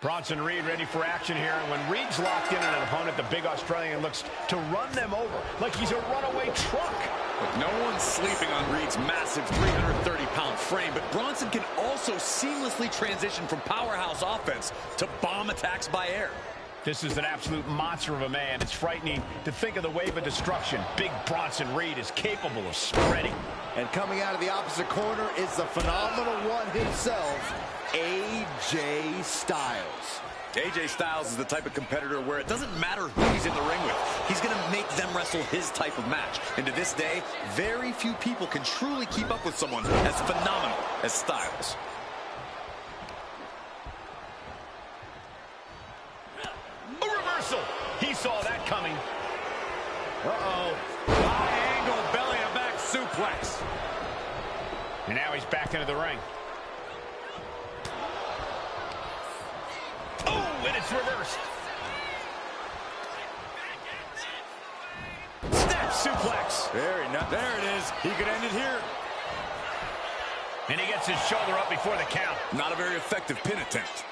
Bronson Reed ready for action here, and when Reed's locked in on an opponent, the big Australian looks to run them over like he's a runaway truck. Look, no one's sleeping on Reed's massive 330-pound frame, but Bronson can also seamlessly transition from powerhouse offense to bomb attacks by air. This is an absolute monster of a man. It's frightening to think of the wave of destruction Big Bronson Reed is capable of spreading. And coming out of the opposite corner is the phenomenal one himself, AJ Styles. AJ Styles is the type of competitor where it doesn't matter who he's in the ring with. He's going to make them wrestle his type of match. And to this day, very few people can truly keep up with someone as phenomenal as Styles. A reversal. He saw that coming. Uh-oh. High angle belly-to-back suplex. And now he's back into the ring. Oh, and it's reversed. Snap suplex. Very nice. There it is. He could end it here. And he gets his shoulder up before the count. Not a very effective pin attempt.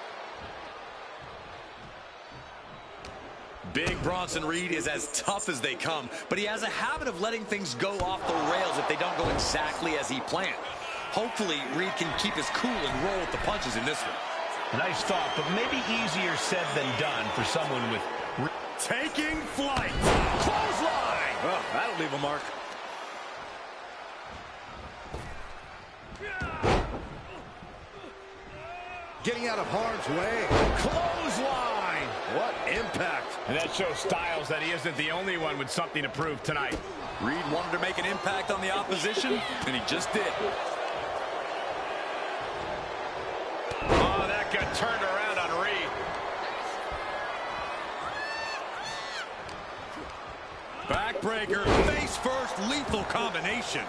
Big Bronson Reed is as tough as they come, but he has a habit of letting things go off the rails if they don't go exactly as he planned. Hopefully, Reed can keep his cool and roll with the punches in this one. Nice thought, but maybe easier said than done for someone with... Taking flight. Clothesline! Oh, that'll leave a mark. Getting out of harm's way. Clothesline! What impact. And that shows Styles that he isn't the only one with something to prove tonight. Reed wanted to make an impact on the opposition, and he just did. Oh, that got turned around on Reed. Backbreaker, face first, lethal combination.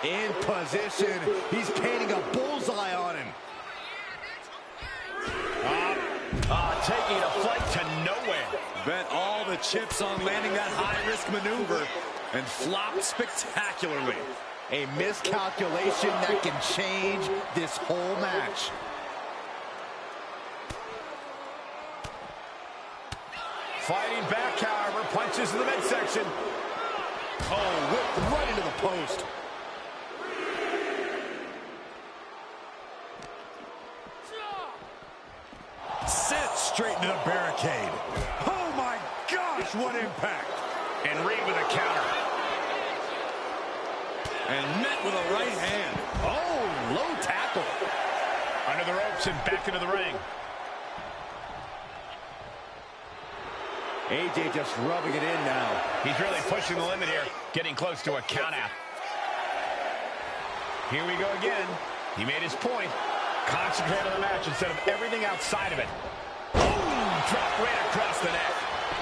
In position. He's painting a bullseye on him. Taking a flight to nowhere. Bet all the chips on landing that high-risk maneuver and flopped spectacularly. A miscalculation that can change this whole match. Fighting back, however, punches in the midsection. Oh, whipped right into the post. Set straight into the barricade. Oh my gosh, what impact. And Reed with a counter. And met with a right hand. Oh, low tackle. Under the ropes and back into the ring. AJ just rubbing it in now. He's really pushing the limit here, getting close to a count out. Here we go again. He made his point. Concentrate on the match instead of everything outside of it. Oh, drop right across the neck.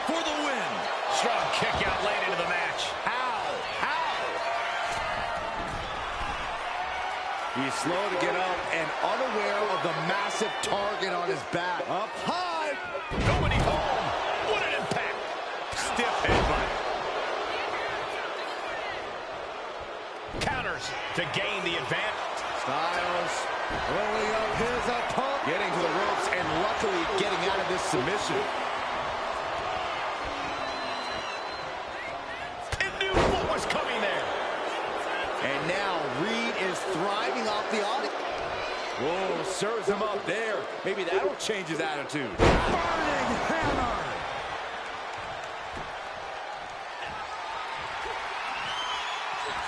For the win. Strong kick out late into the match. He's slow to get up and unaware of the massive target on his back. Up high. Nobody home. What an impact. Stiff headbutt. Counters to gain the advantage. Styles rolling up his opponent. Getting to the ropes and luckily getting out of this submission. It knew what was coming there. And now Reed is thriving off the audience. Whoa, serves him up there. Maybe that'll change his attitude. Burning hammer.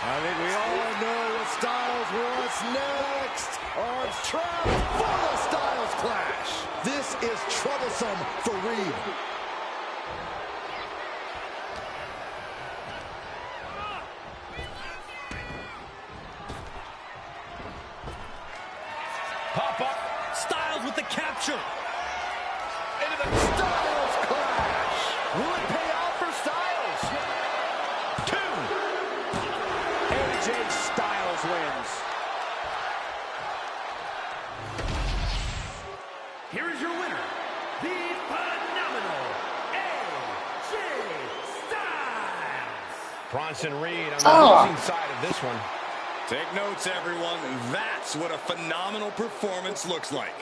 I think we all know what Styles wants next. Arms trapped for the Styles clash. This is troublesome for Reed. Pop up. Styles with the capture. Into the Styles clash. Will it pay off for Styles? 2. AJ Styles wins. Here is your winner, the phenomenal AJ Styles. Bronson Reed on the losing side of this one. Take notes, everyone. That's what a phenomenal performance looks like.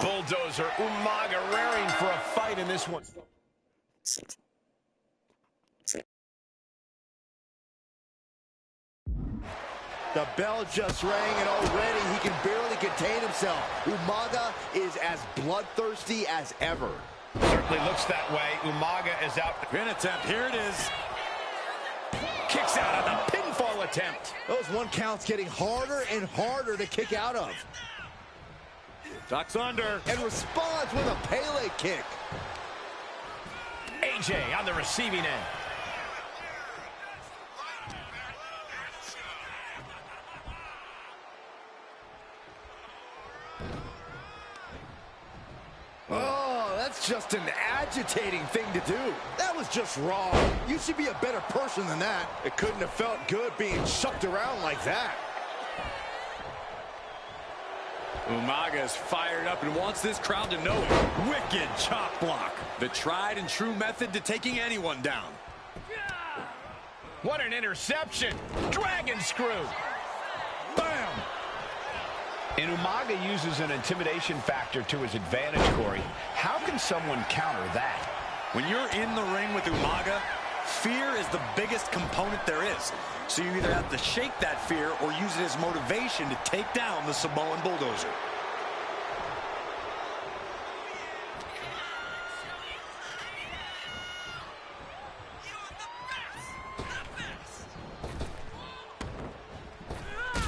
Bulldozer Umaga raring for a fight in this one. The bell just rang, and already he can barely contain himself. Umaga is as bloodthirsty as ever. Certainly looks that way. Umaga is out. Pin attempt. Here it is. Kicks out on the pinfall attempt. Those one counts getting harder and harder to kick out of. Ducks under. And responds with a Pele kick. AJ on the receiving end. Oh, that's just an agitating thing to do. That was just wrong. You should be a better person than that. It couldn't have felt good being shucked around like that. Umaga is fired up and wants this crowd to know it. Wicked chop block. The tried and true method to taking anyone down. What an interception. Dragon screw. Bam! And Umaga uses an intimidation factor to his advantage, Corey. How can someone counter that? When you're in the ring with Umaga, fear is the biggest component there is. So you either have to shake that fear or use it as motivation to take down the Samoan Bulldozer.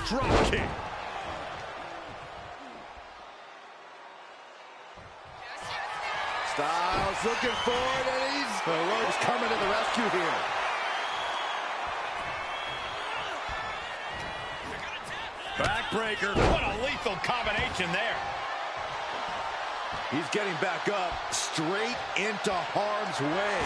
Drop kick. Styles looking for it, and the Lord's coming to the rescue here. Backbreaker. What a lethal combination there. He's getting back up, straight into harm's way.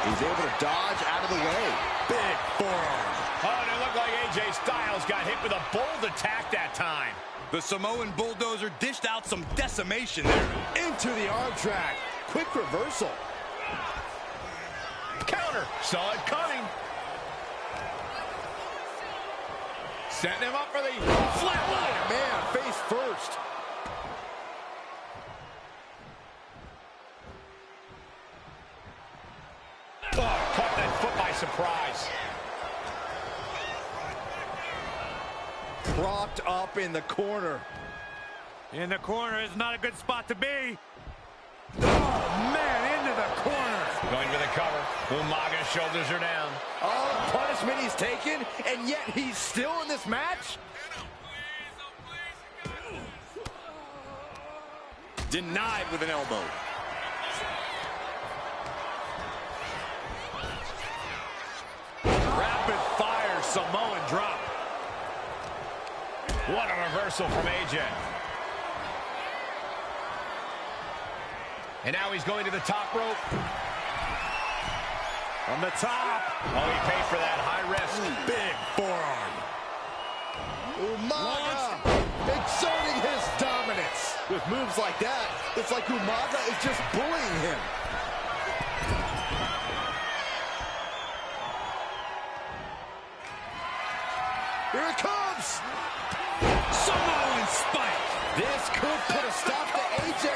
He's able to dodge out of the way. Big forearm. Oh, and it looked like AJ Styles got hit with a bold attack that time. The Samoan Bulldozer dished out some decimation there. Into the arm drag. Quick reversal. Counter. Saw it coming. Setting him up for the flatliner. Man, face first. Oh, caught that foot by surprise. Propped up in the corner. In the corner is not a good spot to be. Oh, man, into the corner. Going for the cover. Umaga's shoulders are down. All the punishment he's taken, and yet he's still in this match? Denied with an elbow. Rapid fire Samoan drop. What a reversal from AJ. And now he's going to the top rope. On the top. Oh, he paid for that high risk. Big forearm. Umaga. exerting his dominance. With moves like that, it's like Umaga is just bullying him. Here it comes! Samoan spike! This could put a stop to AJ.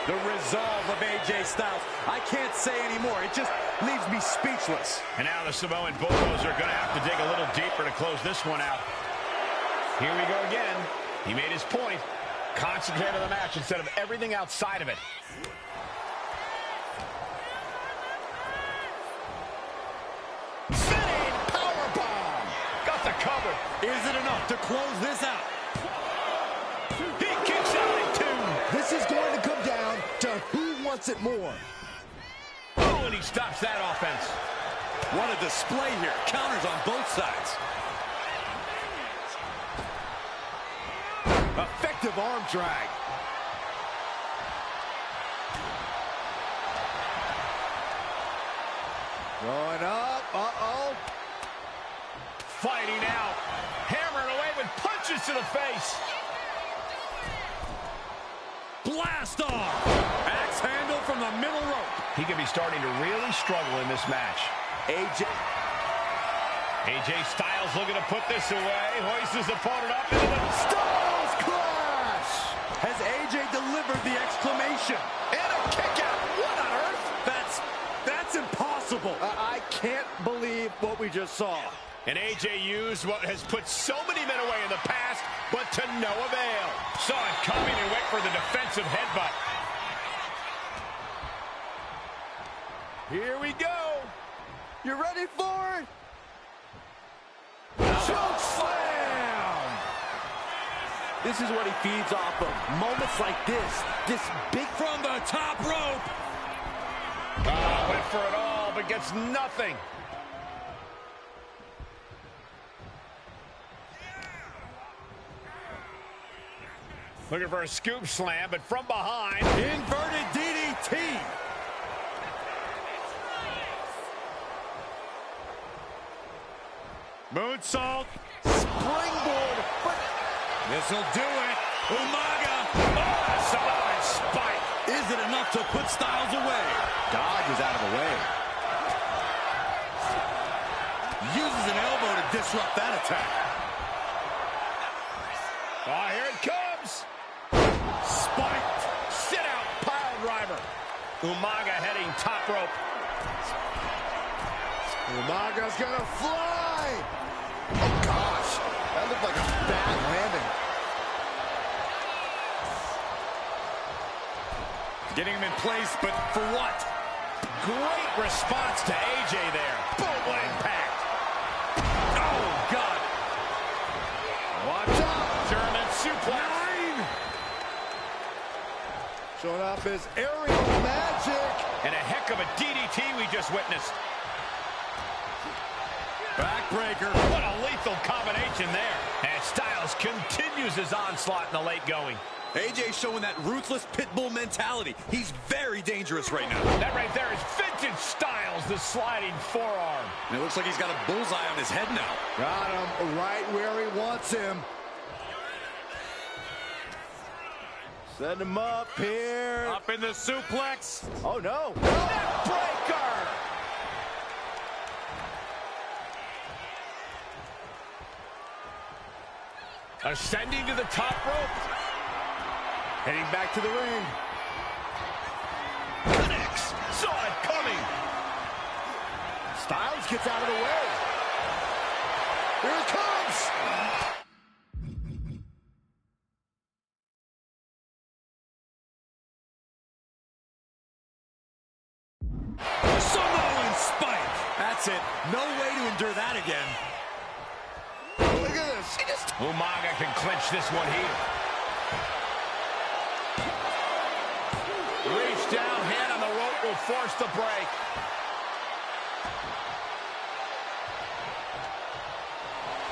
The resolve of AJ Styles. I can't say anymore. It just leaves me speechless. And now the Samoan Bulldozer are going to have to dig a little deeper to close this one out. Here we go again. He made his point. Concentrate on the match instead of everything outside of it. Spinning powerbomb. Got the cover. Is it enough to close this out? He kicks out at 2. This is going to come down to who wants it more. Oh, and he stops that offense. What a display here. Counters on both sides. Effective arm drag. Going up. Uh-oh. Fighting out. Hammering away with punches to the face. Blast off! Axe handle from the middle rope. He could be starting to really struggle in this match. AJ Styles looking to put this away. Hoists his opponent up into the Styles Clash! Has AJ delivered the exclamation? And a kick out. What on earth? That's impossible. I can't believe what we just saw. And AJ used what has put so many men away in the past, but to no avail. Saw it coming and went for the defensive headbutt. Here we go. You ready for it? Choke slam! This is what he feeds off of. Moments like this big From the top rope. Went for it all, but gets nothing. Looking for a scoop slam, but from behind. Inverted DDT. Moonsault. springboard. But This'll do it. Umaga. Oh, Samoan spike. Is it enough to put Styles away? Dodge is out of the way. Uses an elbow to disrupt that attack. Oh, here it comes. Spiked. Sit out, pile driver. Umaga heading top rope. Umaga's gonna fly. Oh gosh, that looked like a bad landing. Getting him in place, but for what? Great response to AJ there. Boom, impact. Oh, God. Watch out. German suplex. Showing off his aerial magic. And a heck of a DDT we just witnessed. Backbreaker. What a lethal combination there. And Styles continues his onslaught in the late going. AJ showing that ruthless pit bull mentality. He's very dangerous right now. That right there is vintage Styles, the sliding forearm. And it looks like he's got a bullseye on his head now. Got him right where he wants him. Send him up here. Up in the suplex. Oh no. Neckbreaker. Ascending to the top rope. Heading back to the ring. Connects. Saw it coming. Styles gets out of the way. Here it comes. Samoan spike. That's it. No way to endure that again. Look at this. He just... Umaga can clinch this one here. Reach down, hand on the rope will force the break.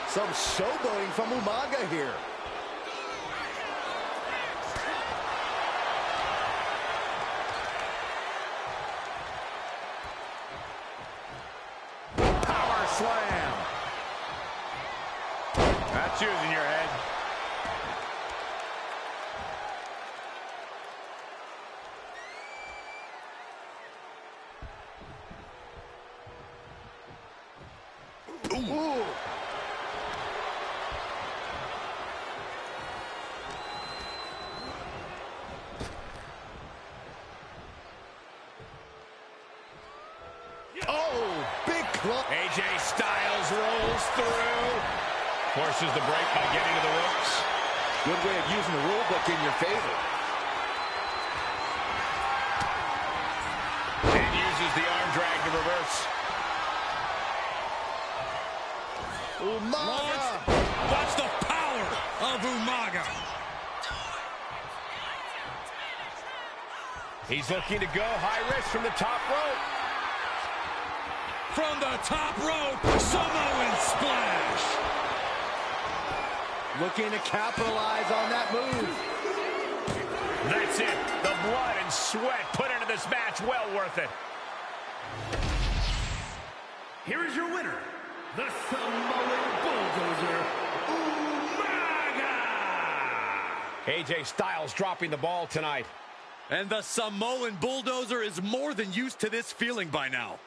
Some showboating from Umaga here. Power slam. shoes in your head. Ooh. Oh, big club. AJ Styles rolls through. Forces the break by getting to the ropes. Good way of using the rule book in your favor. And uses the arm drag to reverse. Umaga. Watch the power of Umaga. He's looking to go high risk from the top rope. From the top rope, Samoan splash. Looking to capitalize on that move. That's it. The blood and sweat put into this match, well worth it. Here is your winner, the Samoan Bulldozer, Umaga! AJ Styles dropping the ball tonight. And the Samoan Bulldozer is more than used to this feeling by now.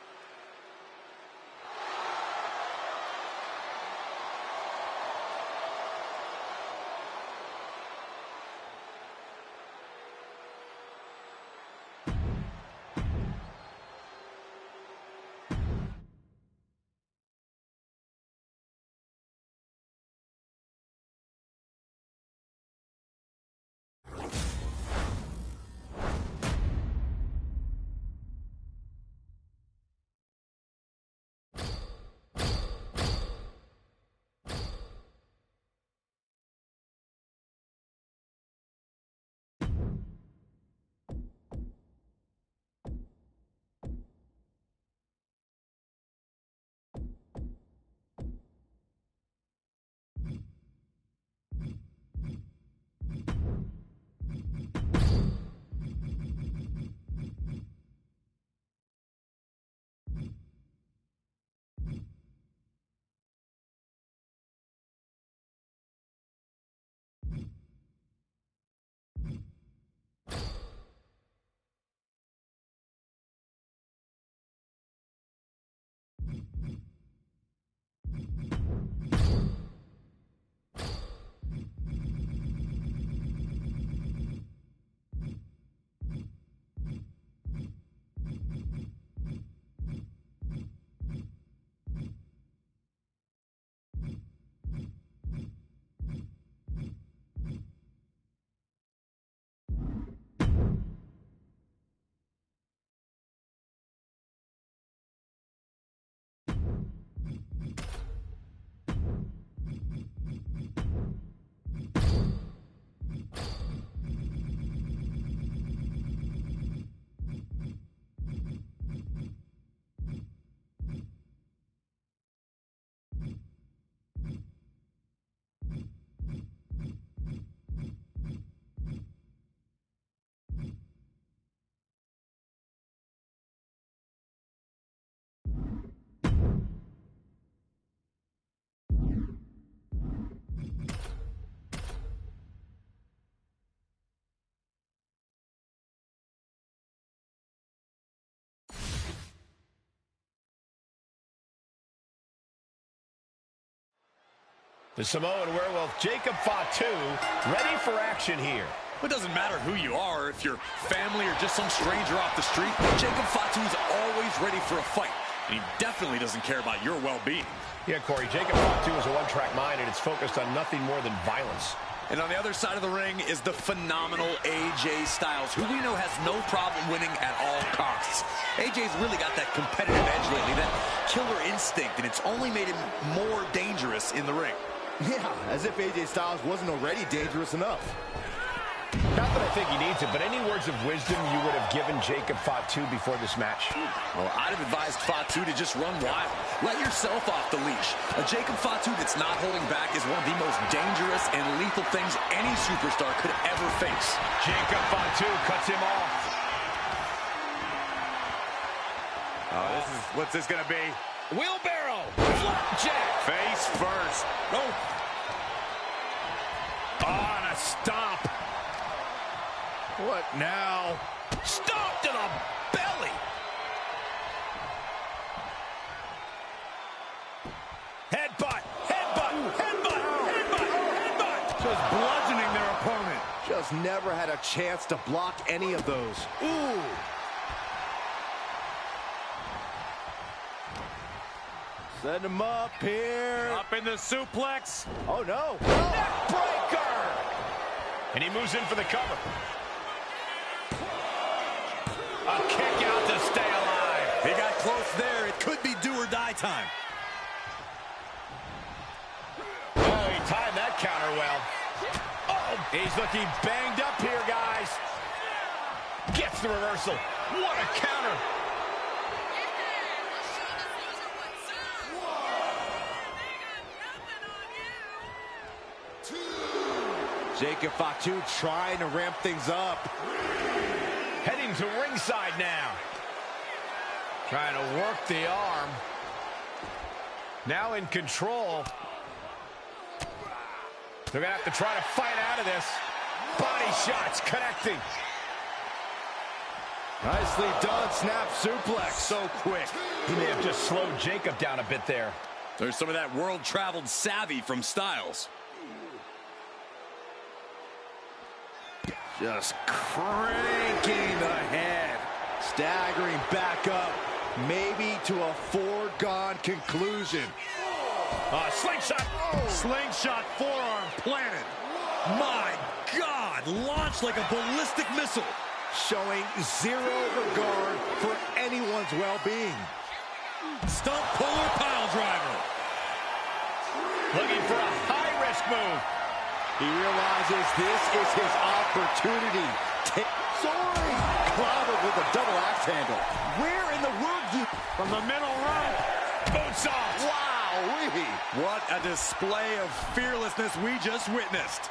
The Samoan werewolf, Jacob Fatu, ready for action here. It doesn't matter who you are, if you're family or just some stranger off the street, Jacob Fatu is always ready for a fight. And he definitely doesn't care about your well-being. Yeah, Corey, Jacob Fatu is a one-track mind, and it's focused on nothing more than violence. And on the other side of the ring is the phenomenal AJ Styles, who we know has no problem winning at all costs. AJ's really got that competitive edge lately, that killer instinct, and it's only made him more dangerous in the ring. Yeah, as if AJ Styles wasn't already dangerous enough. Not that I think he needs it, but any words of wisdom you would have given Jacob Fatu before this match? Well, I'd have advised Fatu to just run wild. Let yourself off the leash. A Jacob Fatu that's not holding back is one of the most dangerous and lethal things any superstar could ever face. Jacob Fatu cuts him off. Oh, what's this gonna be? Wheelbarrow, flapjack. Face first. Oh. stomp. What now? Stomp to the belly. Headbutt, headbutt, headbutt, headbutt, headbutt. Just bludgeoning their opponent. Just never had a chance to block any of those. Ooh. Set him up here. Up in the suplex. Oh, no. Neck breaker! And he moves in for the cover. A kick out to stay alive. He got close there. It could be do or die time. Oh, he timed that counter well. Oh, he's looking banged up here, guys. Gets the reversal. What a counter. Jacob Fatu trying to ramp things up. Heading to ringside now. Trying to work the arm. Now in control. They're going to have to try to fight out of this. Body shots connecting. Nicely done. Snap suplex. So quick. He may have just slowed Jacob down a bit there. There's some of that world-traveled savvy from Styles. Just cranking the head. Staggering back up. Maybe to a foregone conclusion. Slingshot. Oh. Slingshot forearm planted. My God, launched like a ballistic missile. Showing zero regard for anyone's well-being. Stump puller pile driver. Looking for a high-risk move. He realizes this is his opportunity. Soaring. Clobbered with a double axe handle. Where in the world from the middle rope? Moonsault. Wow-wee. What a display of fearlessness we just witnessed.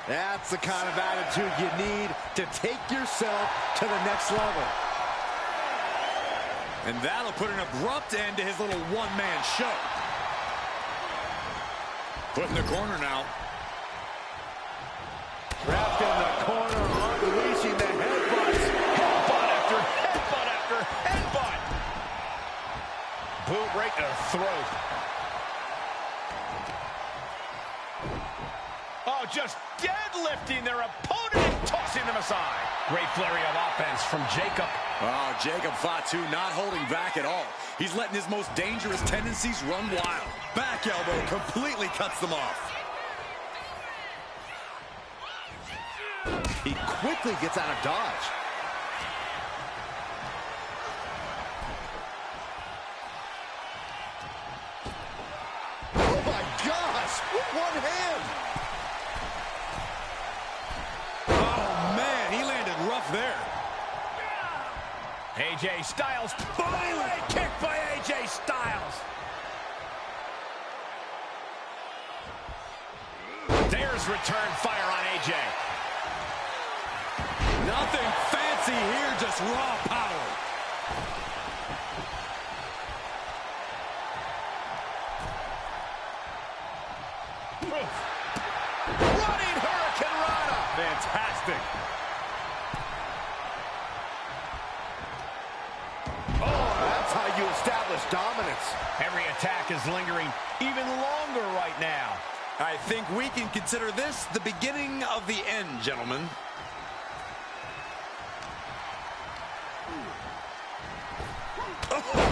That's the kind of attitude you need to take yourself to the next level. And that'll put an abrupt end to his little one-man show. Put in the corner now. Trapped in the corner, unleashing the headbutts. Headbutt after headbutt after headbutt. Boot right to the throat. Oh, just deadlifting their opponent and tossing them aside. Great flurry of offense from Jacob. Oh, Jacob Fatu not holding back at all. He's letting his most dangerous tendencies run wild. Back elbow completely cuts them off. He quickly gets out of dodge. Oh my gosh! With one hand! Oh man, he landed rough there. AJ Styles. Bodyweight kick by AJ Styles. Dares return fire on AJ. Nothing fancy here, just raw power. Running Hurricane Rana. Fantastic. Oh, that's how you establish dominance. Every attack is lingering even longer right now. I think we can consider this the beginning of the end, gentlemen.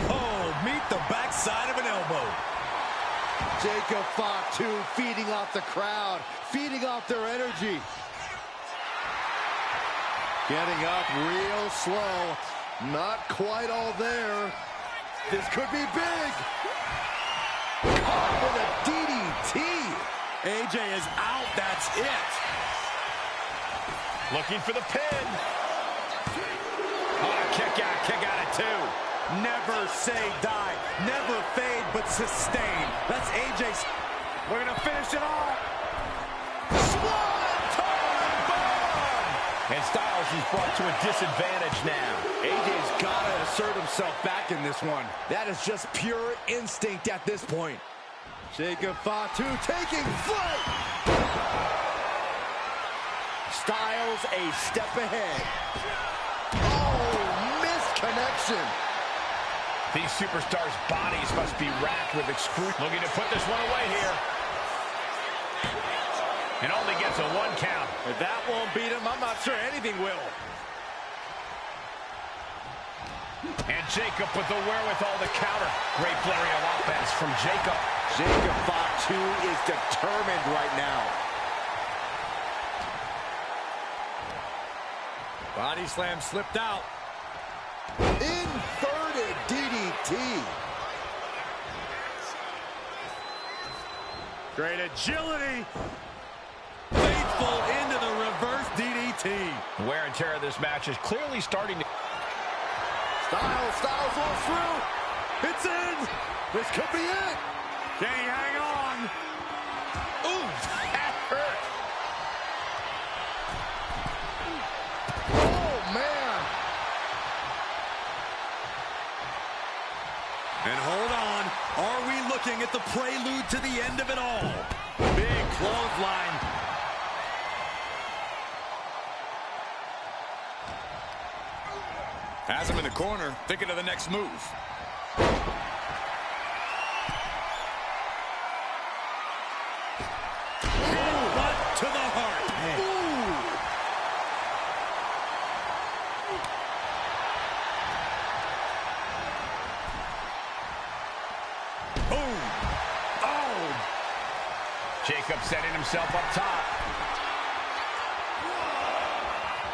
Oh, meet the backside of an elbow. Jacob Fatu feeding off the crowd, feeding off their energy. Getting up real slow. Not quite all there. This could be big. Caught with a DDT. AJ is out, that's it. Looking for the pin. Oh, kick out at two. Never say die, never fade, but sustain. That's AJ's. We're going to finish it off. Swanton bomb! And Styles is brought to a disadvantage now. AJ's got to assert himself back in this one. That is just pure instinct at this point. Jacob Fatu taking flight. Styles a step ahead. Oh, missed connection. These superstars' bodies must be racked with excruciating. Looking to put this one away here. And only gets a 1 count. If that won't beat him, I'm not sure anything will. And Jacob with the wherewithal to counter. Great flurry of offense from Jacob. Jacob Fatu is determined right now. Body slam slipped out. Inverted DDT. Great agility. Faithful into the reverse DDT. The wear and tear of this match is clearly starting to... Styles rolls through. It's in. This could be it. Can he hang on? Ooh, that hurt. Oh, man. And hold on. Are we looking at the prelude to the end of it all? Big clothesline. Has him in the corner, thinking of the next move. Headbutt to the heart. Boom. Oh. Jacob setting himself up top.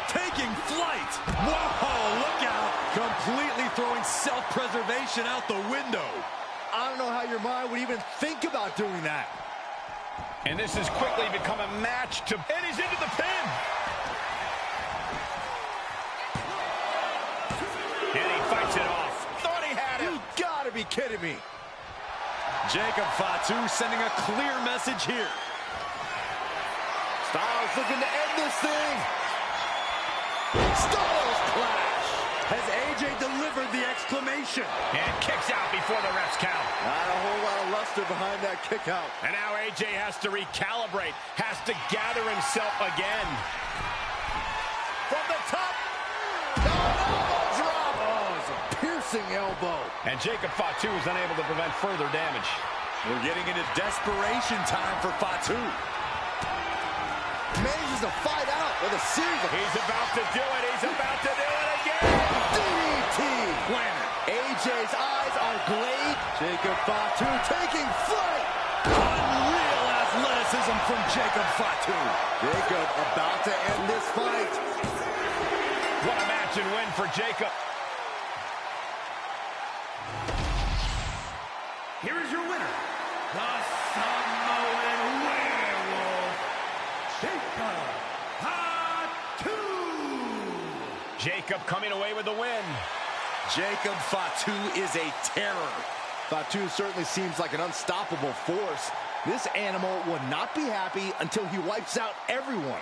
Taking flight. Whoa, look out. Completely throwing self-preservation out the window. I don't know how your mind would even think about doing that. And this has quickly become a match to... And he's into the pin. And he fights it off. Thought he had him. You gotta be kidding me. Jacob Fatu sending a clear message here. Styles looking to end this thing. Styles clash. Has AJ delivered the exclamation? And kicks out before the refs count. Not a whole lot of luster behind that kick out. And now AJ has to recalibrate, has to gather himself again. From the top. No, elbow drop. Oh, it's a piercing elbow. And Jacob Fatu is unable to prevent further damage. We're getting into desperation time for Fatu. Manages to fight out with a series of... He's about to do it. He's about to do it again. DDT. Planner. AJ's eyes are glazed. Jacob Fatu taking flight. Unreal athleticism from Jacob Fatu. Jacob about to end this fight. What a match and win for Jacob. Here is your winner, the Samoan Werewolf, Jacob Fatu. Jacob coming away with the win. Jacob Fatu is a terror. Fatu certainly seems like an unstoppable force. This animal will not be happy until he wipes out everyone.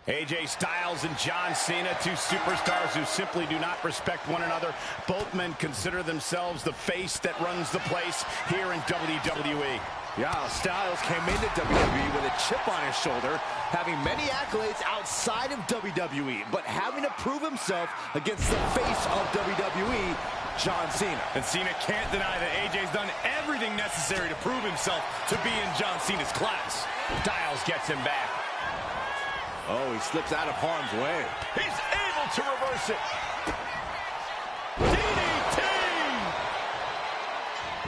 AJ Styles and John Cena, two superstars who simply do not respect one another. Both men consider themselves the face that runs the place here in WWE. Yeah, Styles came into WWE with a chip on his shoulder, having many accolades outside of WWE, but having to prove himself against the face of WWE, John Cena. And Cena can't deny that AJ's done everything necessary to prove himself to be in John Cena's class. Styles gets him back. Oh, he slips out of harm's way. He's able to reverse it. DDT!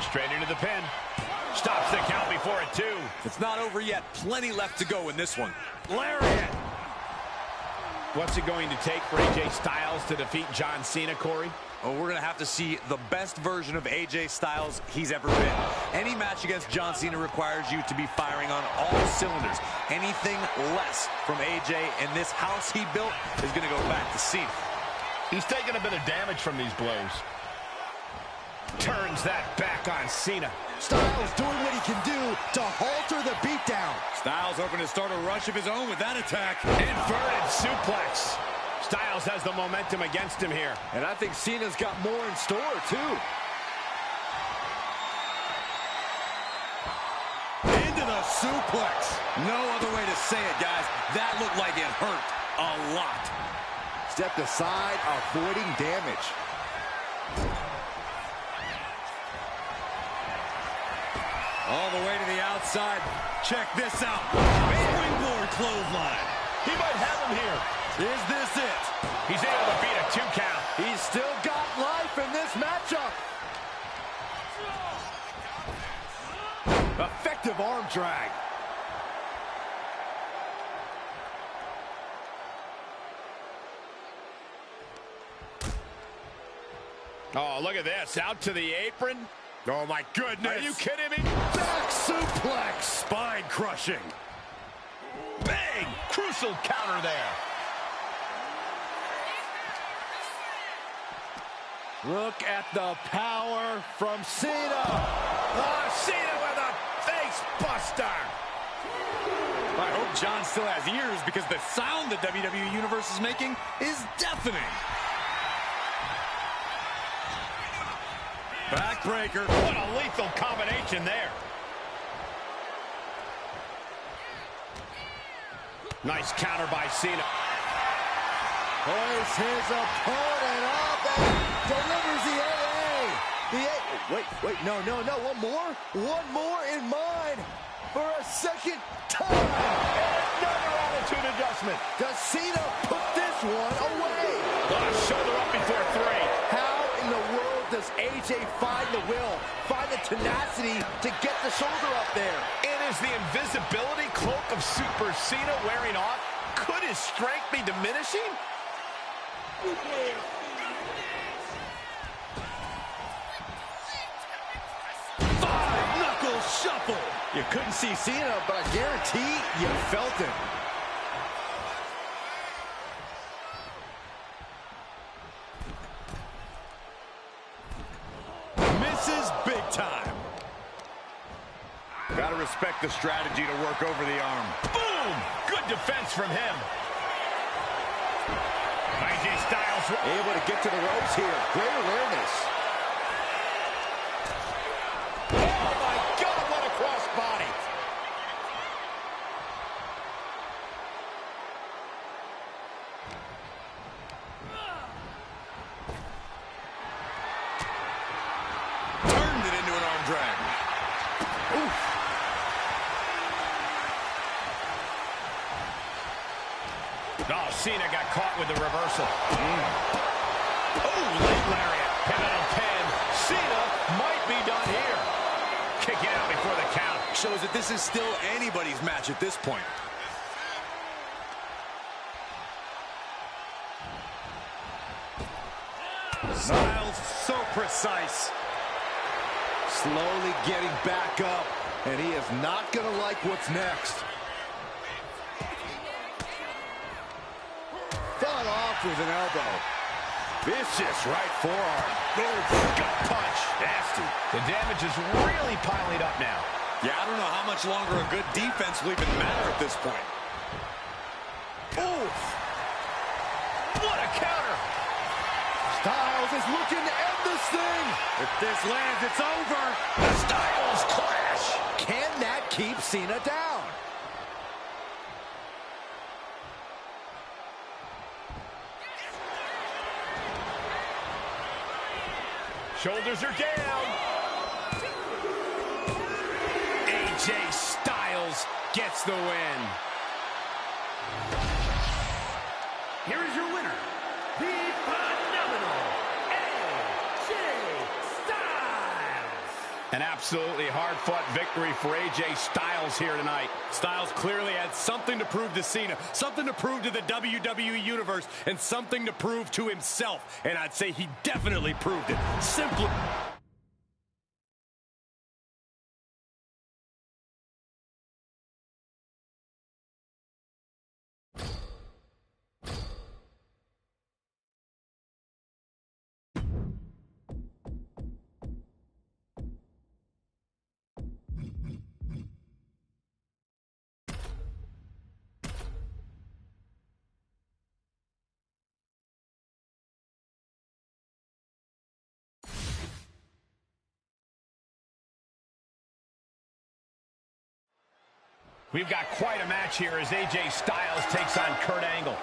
Straight into the pin. Stops the count before it, too. It's not over yet. Plenty left to go in this one. Lariat! What's it going to take for AJ Styles to defeat John Cena, Corey? Oh, we're going to have to see the best version of AJ Styles he's ever been. Any match against John Cena requires you to be firing on all cylinders. Anything less from AJ and this house he built is going to go back to Cena. He's taking a bit of damage from these blows. Turns that back on Cena. Styles doing what he can do to halter the beatdown. Styles hoping to start a rush of his own with that attack. Inverted suplex. Styles has the momentum against him here. And I think Cena's got more in store, too. Into the suplex. No other way to say it, guys. That looked like it hurt a lot. Stepped aside, avoiding damage. All the way to the outside. Check this out. Springboard clothesline. He might have him here. Is this it? He's able to beat a 2 count. He's still got life in this matchup. Effective arm drag. Oh, look at this. Out to the apron. Oh, my goodness. Are you kidding me? Back suplex. Spine crushing. Bang! Crucial counter there. Look at the power from Cena. Oh, Cena with a face buster. I hope John still has ears because the sound the WWE Universe is making is deafening. Backbreaker. What a lethal combination there. Nice counter by Cena. Hoists his opponent up and delivers the AA. Wait, no, one more in mind for a second time. Another attitude adjustment. Does Cena put this one away? Shoulder up before 3. How in the world does AJ find the will, find the tenacity to get the shoulder up there? And is the invisibility cloak of Super Cena wearing off? Could his strength be diminishing? Five-knuckle shuffle. You couldn't see Cena, but I guarantee you felt it. Misses big time. Gotta respect the strategy to work over the arm. Boom! Good defense from him. AJ Styles Able to get to the ropes here. Great awareness. Oh my God, what a crossbody. Turned it into an arm drag. Oof. Oh, Cena got caught with the reversal. Oh, late lariat. Pivotal pin. Cena might be done here. Kicking out before the count. Shows that this is still anybody's match at this point. Styles so precise. Slowly getting back up, and he is not going to like what's next. Fought off with an elbow. Vicious right forearm. Gut punch. Nasty. The damage is really piling up now. Yeah, I don't know how much longer a good defense will even matter at this point. Oof. What a counter. Styles is looking to end this thing. If this lands, it's over. The Styles clash. Can that keep Cena down? Shoulders are down. AJ Styles gets the win. Here is your winner, the phenomenal AJ Styles. An absolutely hard-fought victory for AJ Styles here tonight. Styles clearly had something to prove to Cena, something to prove to the WWE Universe, and something to prove to himself. And I'd say he definitely proved it. Simply... We've got quite a match here as AJ Styles takes on Kurt Angle.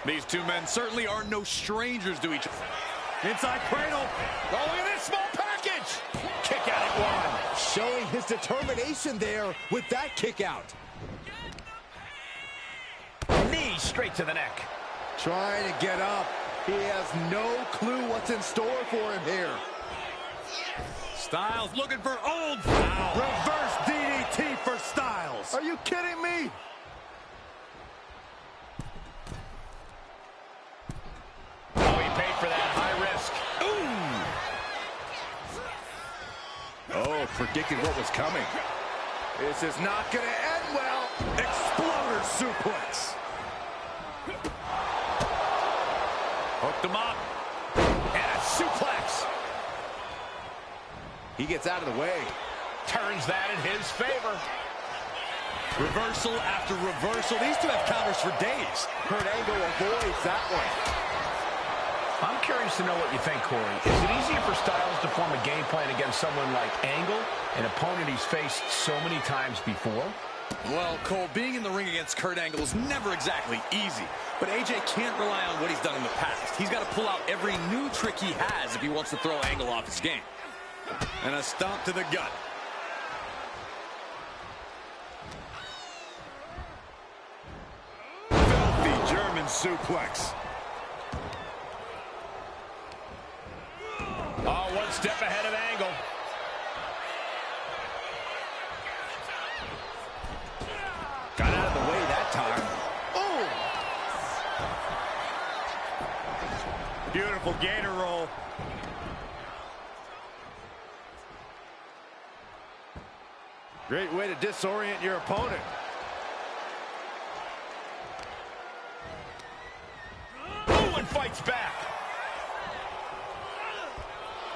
These two men certainly are no strangers to each other. Inside cradle. Oh, look at this small package. Kick out at one. Showing his determination there with that kick out. Knee straight to the neck. Trying to get up. He has no clue what's in store for him here. Styles looking for old foul. Reverse DDT for Styles. Are you kidding me? Oh, he paid for that high risk. Ooh. Oh, predicted what was coming. This is not going to end well. Exploder suplex. Hooked him up. And a suplex. He gets out of the way. Turns that in his favor. Reversal after reversal. These two have counters for days. Kurt Angle avoids that one. I'm curious to know what you think, Corey. Is it easier for Styles to form a game plan against someone like Angle, an opponent he's faced so many times before? Well, Cole, being in the ring against Kurt Angle is never exactly easy. But AJ can't rely on what he's done in the past. He's got to pull out every new trick he has if he wants to throw Angle off his game. And a stomp to the gut. Filthy German suplex. Oh, one step ahead of Angle. Got out of the way that time. Oh! Beautiful gator roll. Great way to disorient your opponent. Oh, and fights back.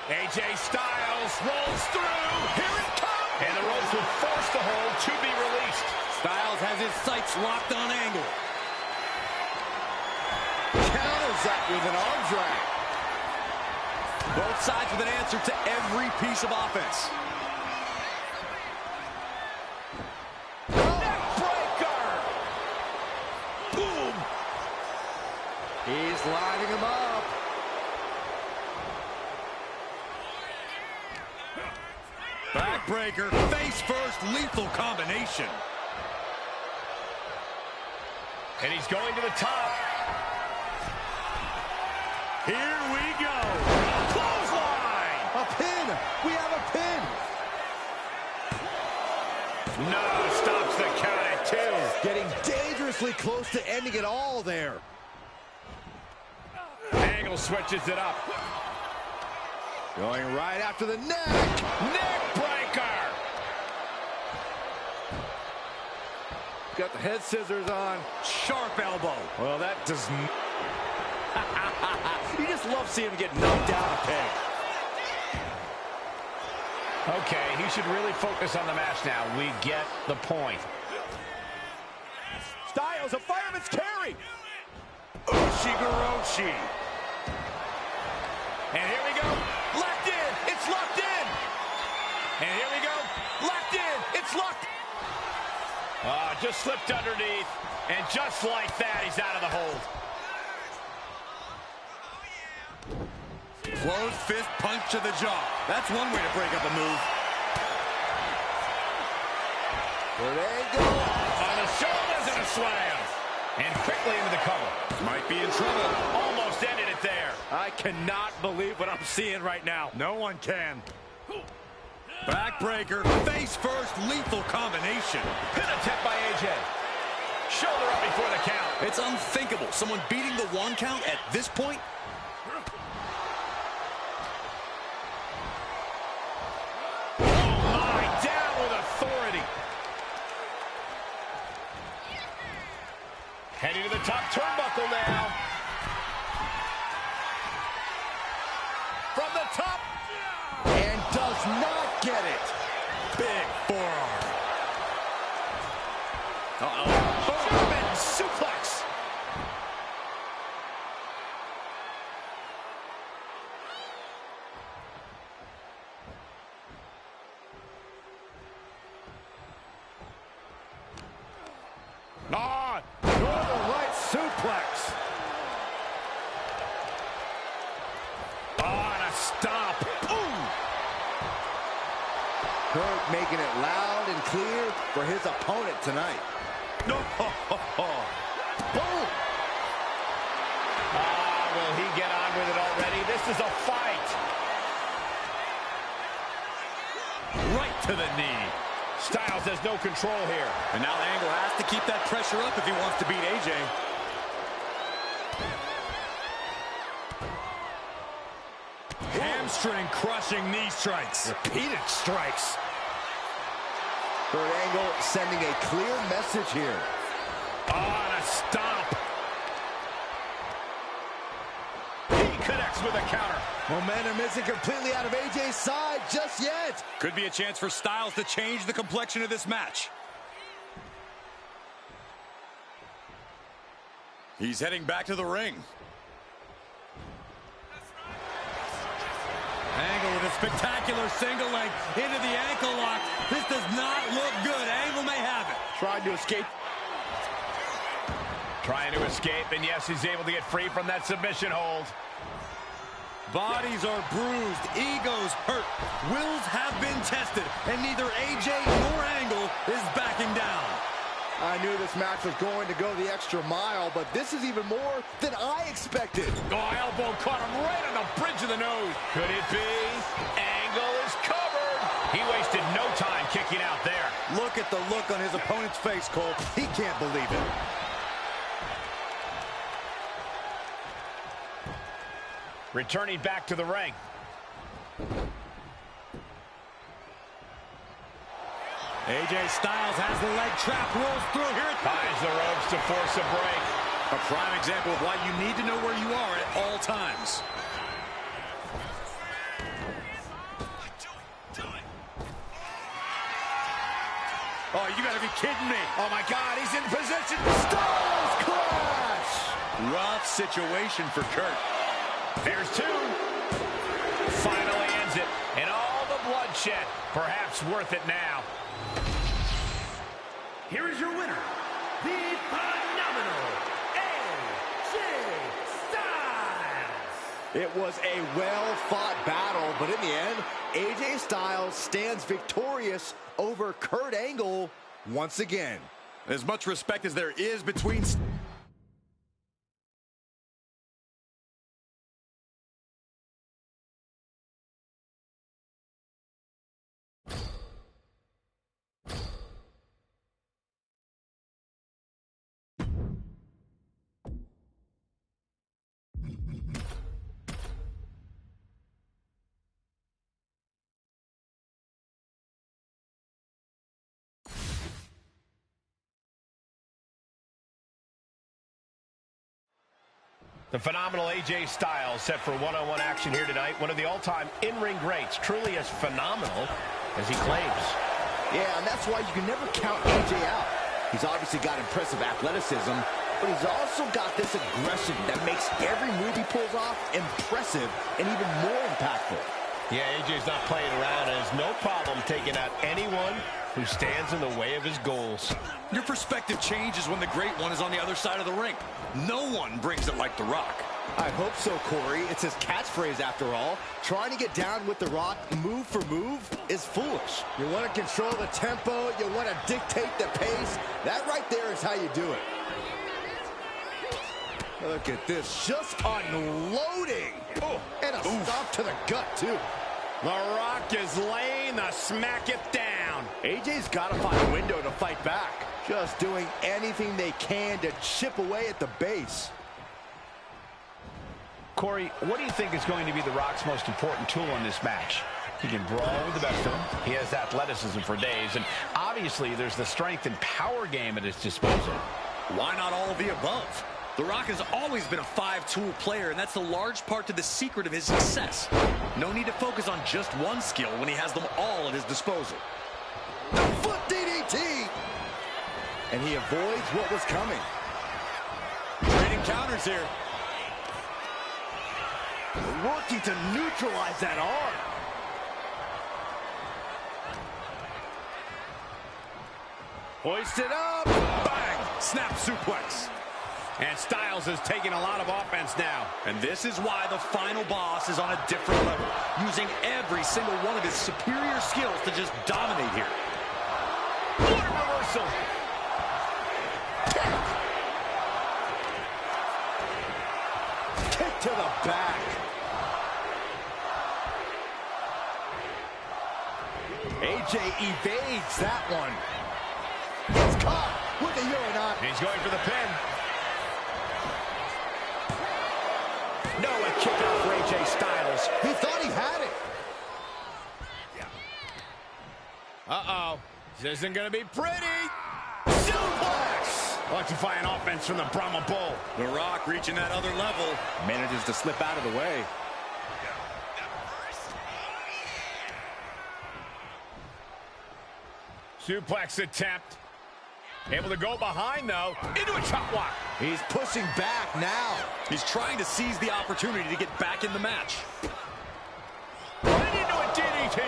AJ Styles rolls through. Here it comes. And the ropes will force the hold to be released. Styles has his sights locked on Angle. Counters that with an arm drag. Both sides with an answer to every piece of offense. Neckbreaker. Boom. He's lining him up. Backbreaker, face first, lethal combination. And he's going to the top. Here we go. Clothesline. A pin. We have a pin. No, stops the count at 2. Getting dangerously close to ending it all there. Angle switches it up. Going right after the neck. Neck breaker. Got the head scissors on. Sharp elbow. Well, that does not... You just love seeing him get knocked down a peg. Okay, he should really focus on the match now. We get the point. Styles, a fireman's carry. Ushigoroshi. And here we go. Locked in. It's locked in. And here we go. Locked in. It's locked. Just slipped underneath. And just like that, he's out of the hold. Closed fist punch to the jaw. That's one way to break up a move. There they go. On the shoulders and a slam. And quickly into the cover. Might be in trouble. Almost ended it there. I cannot believe what I'm seeing right now. No one can. Backbreaker, face first, lethal combination. Pin attempt by AJ. Shoulder up before the count. It's unthinkable. Someone beating the 1 count at this point. Oh my, down with authority. Heading to the top turnbuckle now. From the top. And does not get it. Big forearm. German suplex. Northern right suplex. And a stomp. Kurt making it loud and clear for his opponent tonight. No. Boom. Will he get on with it already? This is a fight. Right to the knee. Styles has no control here. And now Angle has to keep that pressure up if he wants to beat AJ. Hamstring crushing knee strikes. Repeated strikes. Kurt Angle sending a clear message here. And a stomp. He connects with a counter. Momentum isn't completely out of AJ's side just yet. Could be a chance for Styles to change the complexion of this match. He's heading back to the ring. Angle with a spectacular single leg into the ankle lock. This does not look good. Angle may have it. Trying to escape. Trying to escape, and yes, he's able to get free from that submission hold. Bodies are bruised, egos hurt, wills have been tested, and neither AJ nor Angle is backing down. I knew this match was going to go the extra mile, but this is even more than I expected. Elbow caught him right on the bridge of the nose. Could it be? Angle is covered. He wasted no time kicking out there. Look at the look on his opponent's face, Cole. He can't believe it. Returning back to the ring. AJ Styles has the leg trap, rolls through. Here it Ties the ropes to force a break. A prime example of why you need to know where you are at all times. Oh, you gotta be kidding me. Oh my God, he's in position. Styles clash. Rough situation for Kurt. There's 2. Finally ends it. And all the bloodshed, perhaps worth it now. Here is your winner, the phenomenal AJ Styles. It was a well-fought battle, but in the end, AJ Styles stands victorious over Kurt Angle once again. As much respect as there is between The phenomenal AJ Styles set for one-on-one action here tonight. One of the all-time in-ring greats, truly as phenomenal as he claims. Yeah, and that's why you can never count AJ out. He's obviously got impressive athleticism, but he's also got this aggression that makes every move he pulls off impressive and even more impactful. Yeah, AJ's not playing around and has no problem taking out anyone who stands in the way of his goals. Your perspective changes when the great one is on the other side of the ring. No one brings it like The Rock. I hope so, Corey. It's his catchphrase after all. Trying to get down with The Rock move for move is foolish. You want to control the tempo, you want to dictate the pace. That right there is how you do it. Look at this, just unloading. Oh, and a stop to the gut, too. The Rock is laying the smack it down. AJ's got to find a window to fight back. Just doing anything they can to chip away at the base. Corey, what do you think is going to be The Rock's most important tool in this match? He can brawl with the best of them. He has athleticism for days. And obviously, there's the strength and power game at his disposal. Why not all of the above? The Rock has always been a five-tool player, and that's a large part to the secret of his success. No need to focus on just one skill when he has them all at his disposal. The foot DDT! And he avoids what was coming. Trading counters here. Working to neutralize that arm. Hoist it up. Bang! Snap suplex. And Styles is taking a lot of offense now. And this is why the final boss is on a different level, using every single one of his superior skills to just dominate here. What a reversal! Kick to the back. AJ evades that one. Gets caught with a Uranot. He's going for the pin. No, a kick out for AJ Styles. He thought he had it. Uh-oh. This isn't going to be pretty. Suplex. Electrifying offense from the Brahma Bull. The Rock reaching that other level. Manages to slip out of the way. Suplex attempt. Able to go behind, though. Into a chop block. He's pushing back now. He's trying to seize the opportunity to get back in the match. Right into a DDT.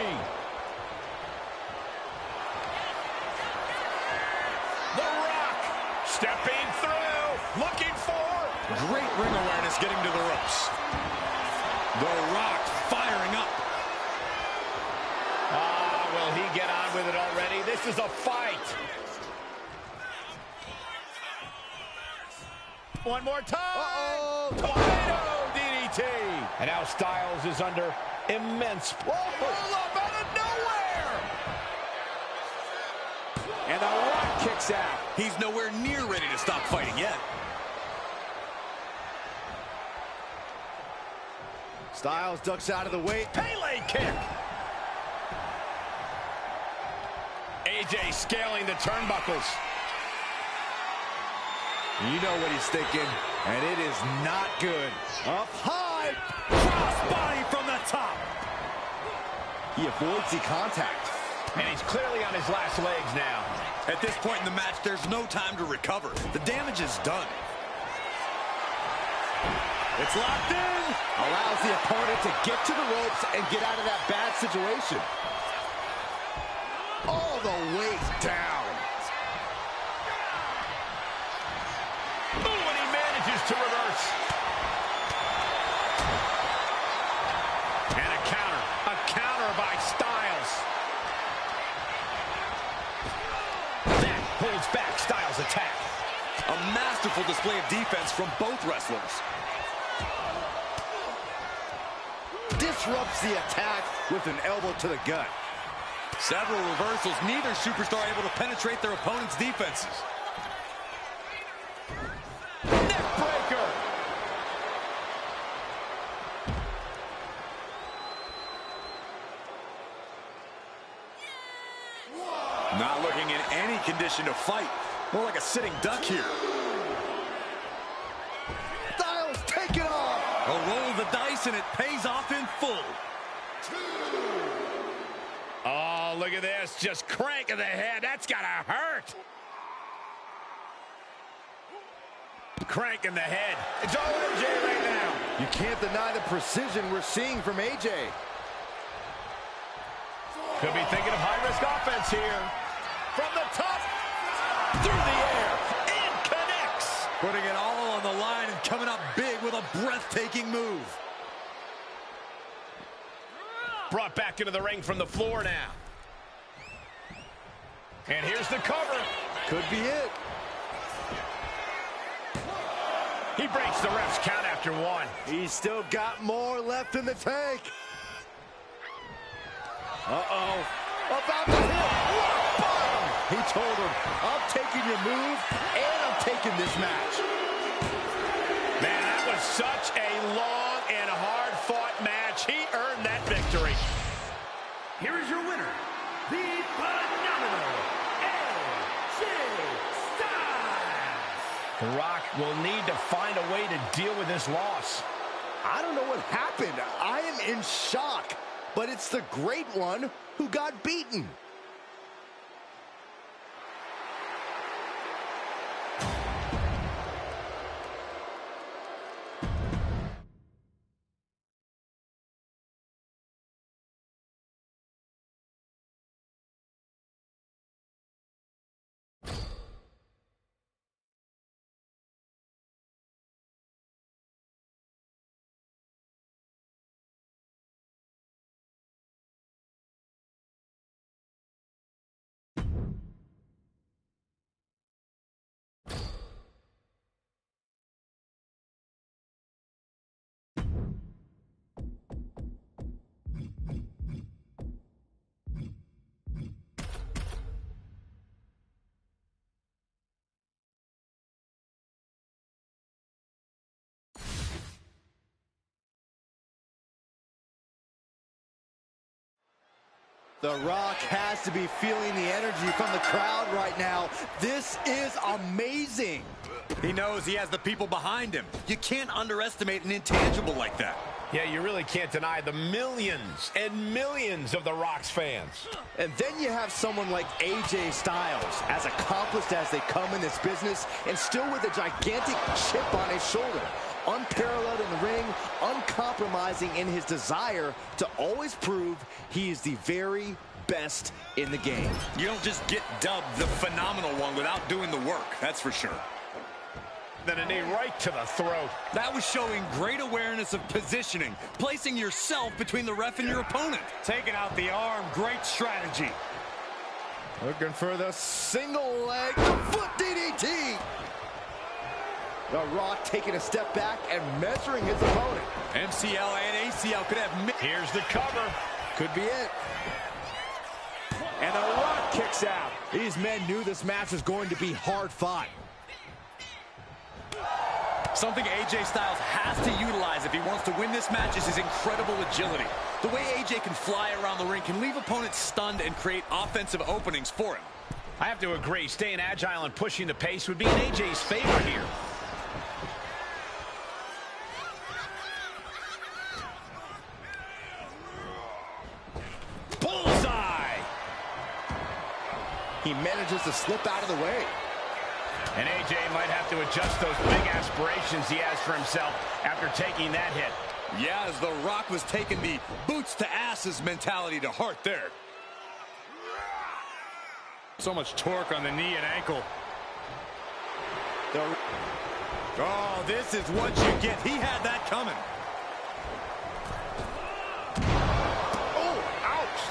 The Rock stepping through, looking for. Great ring awareness getting to the ropes. The Rock firing up. Will he get on with it already? This is a fight. One more time. Tornado DDT. And now Styles is under immense. Whoa, roll up out of nowhere. And the Rock kicks out. He's nowhere near ready to stop fighting yet. Styles ducks out of the way. Pele kick. AJ scaling the turnbuckles. You know what he's thinking, and it is not good. Up high. Crossbody from the top. He avoids the contact. And he's clearly on his last legs now. At this point in the match, there's no time to recover. The damage is done. It's locked in. Allows the opponent to get to the ropes and get out of that bad situation. All the way down. Ooh, and he manages to reverse. And a counter by Styles. That holds back Styles' attack. A masterful display of defense from both wrestlers. Disrupts the attack with an elbow to the gut. Several reversals, neither superstar able to penetrate their opponent's defenses. Neckbreaker. Not looking in any condition to fight. More like a sitting duck here. Styles taking and it pays off in full. Oh, look at this. Just cranking the head. That's got to hurt. Cranking the head. It's all AJ right now. You can't deny the precision we're seeing from AJ. Could be thinking of high-risk offense here. From the top, through the air, and connects. Putting it all on the line and coming up big with a breathtaking move. Brought back into the ring from the floor now. And here's the cover. Could be it. He breaks the ref's count after one. He's still got more left in the tank. Uh-oh. About to hit. Rock bottom. He told him, I'm taking your move, and I'm taking this match. Man, that was such a long and hard-fought match. He earned that victory. Here is your winner, the phenomenal AJ Styles. The Rock will need to find a way to deal with this loss. I don't know what happened. I am in shock. But it's the great one who got beaten. The Rock has to be feeling the energy from the crowd right now. This is amazing. He knows he has the people behind him. You can't underestimate an intangible like that. Yeah, you really can't deny the millions and millions of The Rock's fans. And then you have someone like AJ Styles, as accomplished as they come in this business, and still with a gigantic chip on his shoulder. Unparalleled in the ring, uncompromising in his desire to always prove he is the very best in the game. You don't just get dubbed the phenomenal one without doing the work, that's for sure. Then a knee right to the throat. That was showing great awareness of positioning, placing yourself between the ref and your opponent. Taking out the arm, great strategy. Looking for the single leg, the foot DDT. The Rock taking a step back and measuring his opponent. MCL and ACL could have... Here's the cover. Could be it. And The Rock kicks out. These men knew this match was going to be hard fought. Something AJ Styles has to utilize if he wants to win this match is his incredible agility. The way AJ can fly around the ring can leave opponents stunned and create offensive openings for him. I have to agree, staying agile and pushing the pace would be in AJ's favor here. Bullseye! He manages to slip out of the way. And AJ might have to adjust those big aspirations he has for himself after taking that hit. Yeah, as The Rock was taking the boots to asses mentality to heart there. So much torque on the knee and ankle. Oh, this is what you get. He had that coming. Oh, ouch!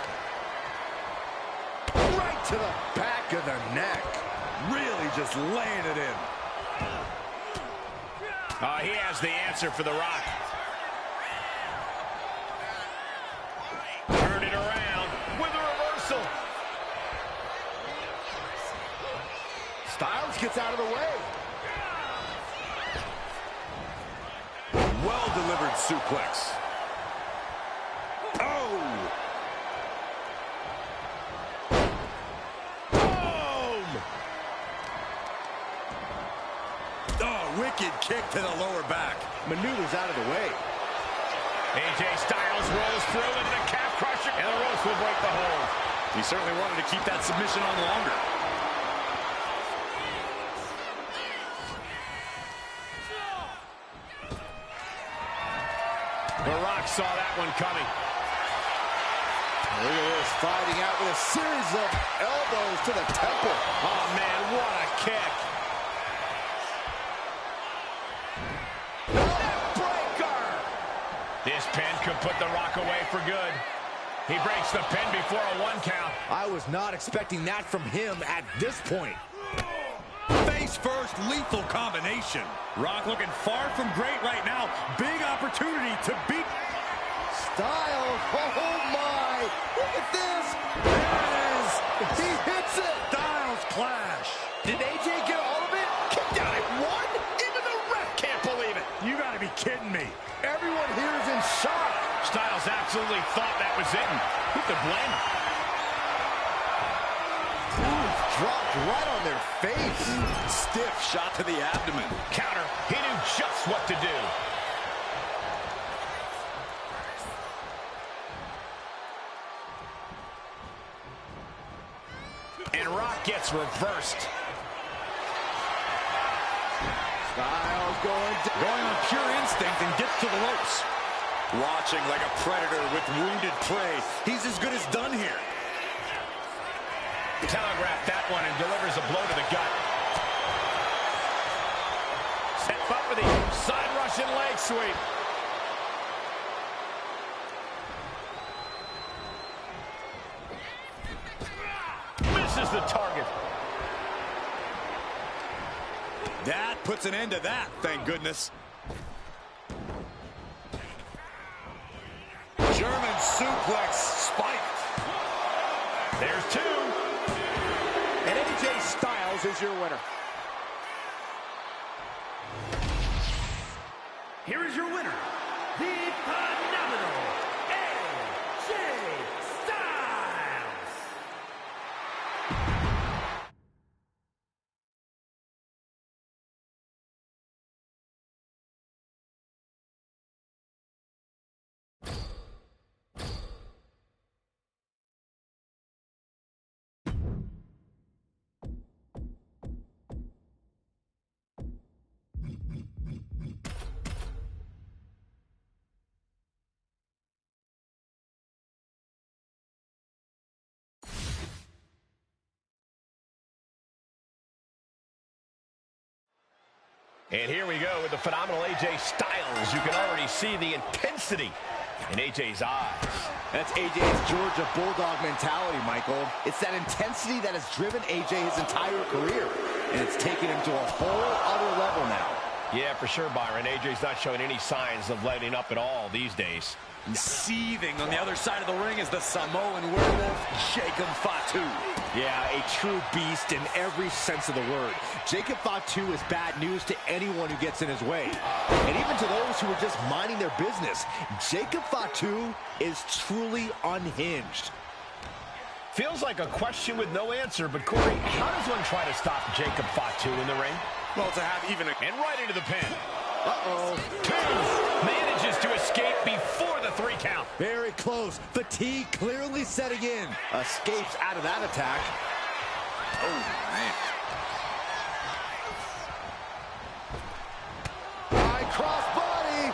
Right to the back of the neck. Really just laying it in. He has the answer for The Rock. Turn it around with a reversal. Styles gets out of the way. Well-delivered suplex. Oh! Wicked kick to the lower back. Maneuvers out of the way. AJ Styles rolls through into the calf crusher, and the ropes will break the hold. He certainly wanted to keep that submission on longer. The Rock saw that one coming. Look at this, fighting out with a series of elbows to the temple. Oh, man, what a kick. Breaker. This pin could put The Rock away for good. He breaks the pin before a 1 count. I was not expecting that from him at this point. Face first, lethal combination. Rock looking far from great right now. Big opportunity to beat Styles, oh my! Look at this! There it is! He hits it! Styles clash. Did AJ get all of it? Kicked out at 1? Even the ref can't believe it. You gotta be kidding me. Everyone here is in shock. Styles absolutely thought that was it. Who could blame him? Dropped right on their face. Stiff shot to the abdomen. Counter. He knew just what to do. And Rock gets reversed. Styles Going on pure instinct and gets to the ropes. Watching like a predator with wounded prey. He's as good as done here. Telegraphed that one and delivers a blow to the gut. Set up for the side Russian leg sweep. Misses the target. That puts an end to that, thank goodness. German suplex spiked. There's 2. And AJ Styles is your winner. Here is your winner, the phenomenal AJ Styles. And here we go with the phenomenal AJ Styles. You can already see the intensity in AJ's eyes. That's AJ's Georgia Bulldog mentality, Michael. It's that intensity that has driven AJ his entire career, and it's taken him to a whole other level now. Yeah, for sure, Byron. AJ's not showing any signs of letting up at all these days. Seething on the other side of the ring is the Samoan werewolf, Jacob Fatu. Yeah, a true beast in every sense of the word. Jacob Fatu is bad news to anyone who gets in his way. And even to those who are just minding their business, Jacob Fatu is truly unhinged. Feels like a question with no answer, but Corey, how does one try to stop Jacob Fatu in the ring? Well, to have even a... And right into the pin. Uh-oh. 2. Manages to escape before the 3 count. Very close. Fatigue clearly setting in. Escapes out of that attack. Oh, man. High cross body.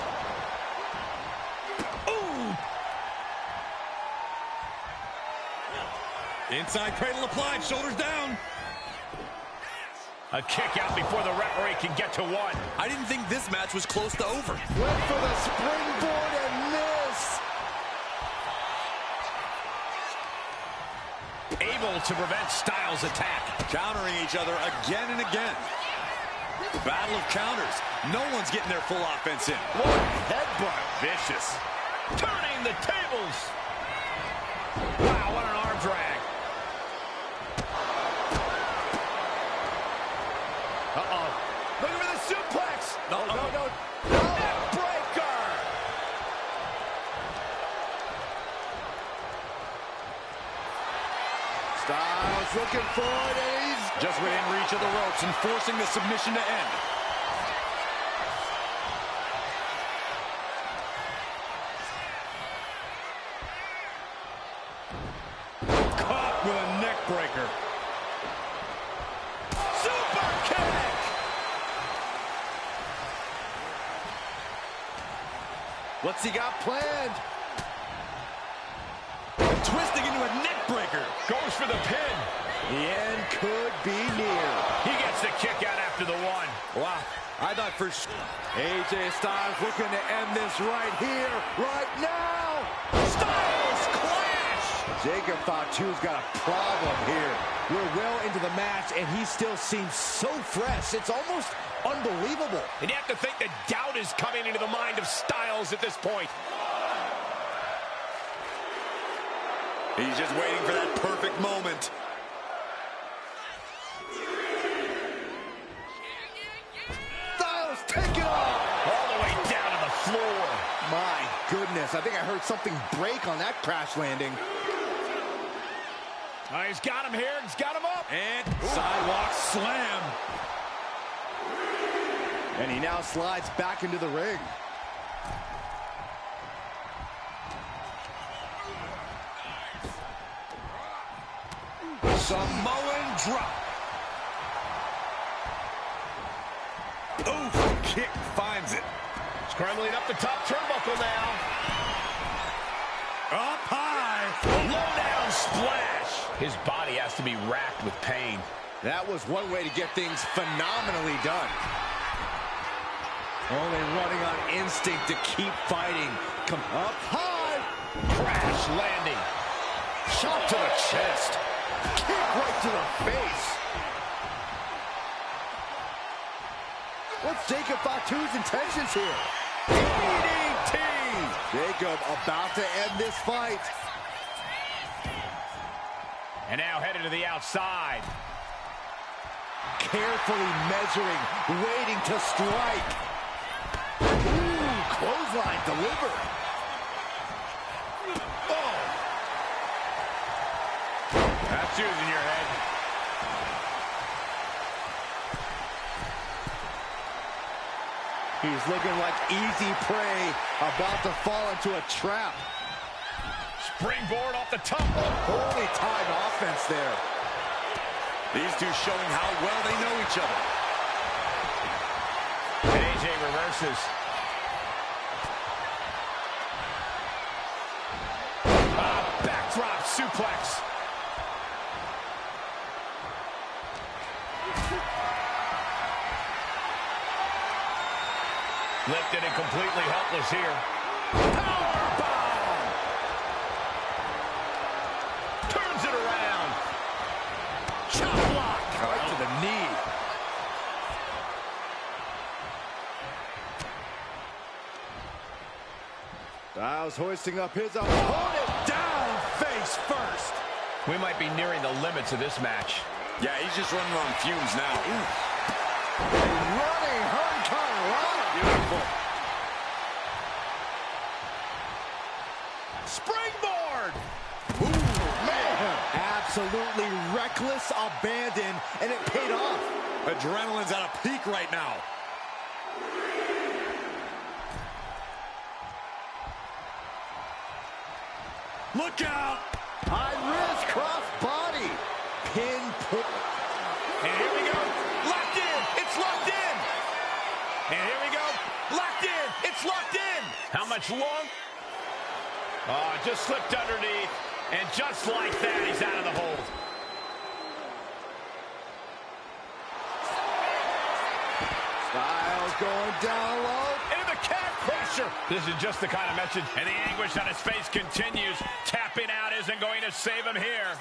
Ooh. Inside cradle applied, shoulders down. A kick out before the referee can get to 1. I didn't think this match was close to over. Went for the springboard and miss. Able to prevent Styles' attack. Countering each other again and again. Battle of counters. No one's getting their full offense in. What headbutt. Vicious. Turning the tables. Wow, what an arm drag. Uh-oh. Looking for the suplex. No. Breaker. Styles looking for it, and he's Just within reach of the ropes and forcing the submission to end. What's he got planned? Twisting into a neck breaker. Goes for the pin. The end could be near. He gets the kick out after the one. Wow, I thought for sure. AJ Styles looking to end this right here, right now. Styles clash. Jacob Fatu's got a problem here. We're well into the match, and he still seems so fresh. It's almost unbelievable. And you have to think that doubt is coming into the mind of Styles at this point. He's just waiting for that perfect moment. Styles taking off. All the way down to the floor. My goodness, I think I heard something break on that crash landing. He's got him here. He's got him up. And sidewalk slam. And he now slides back into the ring. Samoan drop. Oof, kick finds it. Scrambling up the top turnbuckle now. Up high. Low down splash. His body has to be racked with pain. That was one way to get things phenomenally done. Only running on instinct to keep fighting. Come up high. Crash landing. Shot to the chest. Kick right to the face. What's Jacob Fatu's intentions here? DDT! Jacob about to end this fight. And now headed to the outside. Carefully measuring, waiting to strike. Ooh, clothesline delivered. Oh. That's using your head. He's looking like easy prey, about to fall into a trap. Springboard off the top. Holy time offense there. These two showing how well they know each other. And AJ reverses. Backdrop suplex. Lifted and completely helpless here. Powerbomb! Turns it around. Chop block. Right to the knee. Styles hoisting up his opponent. Down face first. We might be nearing the limits of this match. Yeah, he's just running on fumes now. Running Hurricanrana. Beautiful. Springboard! Ooh, man. Absolutely reckless abandon, and it paid off. Adrenaline's at a peak right now. Look out! High risk cross body. Pinpoint. And here we go. Locked in. It's locked in. And here we go. Locked in. It's locked in. How much long? Oh, just slipped underneath. And just like that, he's out of the hold. Styles going down low. Into the calf crusher. This is just the kind of message. And the anguish on his face continues. Tapping out isn't going to save him here.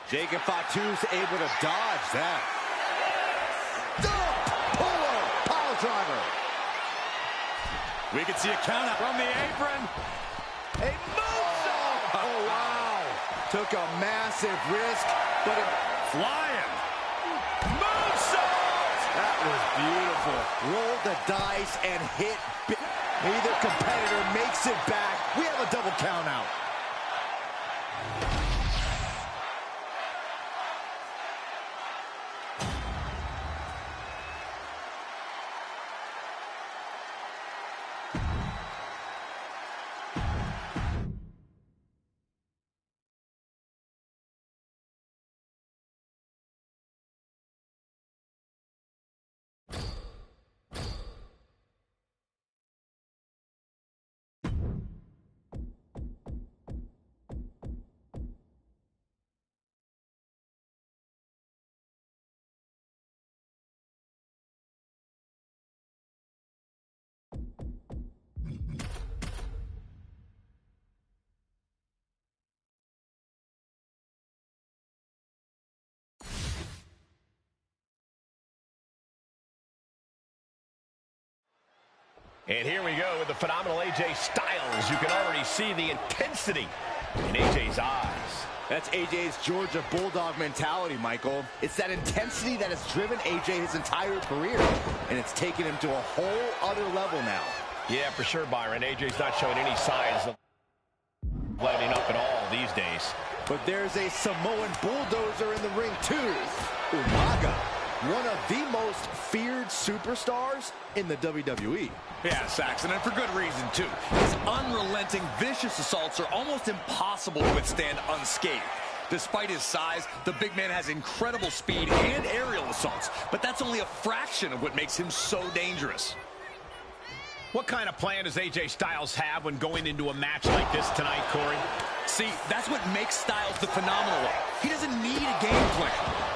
Jacob Fatu's able to dodge that. Puller, pile driver. We can see a count out from the apron. A moonsault. Oh, wow. Took a massive risk, but it Flying. Moonsault! that was beautiful. Rolled the dice and hit. Neither competitor makes it back. We have a double count out. And here we go with the phenomenal AJ Styles. You can already see the intensity in AJ's eyes. That's AJ's Georgia Bulldog mentality, Michael. It's that intensity that has driven AJ his entire career, and it's taken him to a whole other level now. Yeah, for sure, Byron. AJ's not showing any signs of letting up at all these days. But there's a Samoan bulldozer in the ring, too. Umaga, one of the most feared superstars in the WWE. Yeah, Saxon, and for good reason, too. His unrelenting, vicious assaults are almost impossible to withstand unscathed. Despite his size, the big man has incredible speed and aerial assaults, but that's only a fraction of what makes him so dangerous. What kind of plan does AJ Styles have when going into a match like this tonight, Corey? See, that's what makes Styles the phenomenal one. He doesn't need a game plan.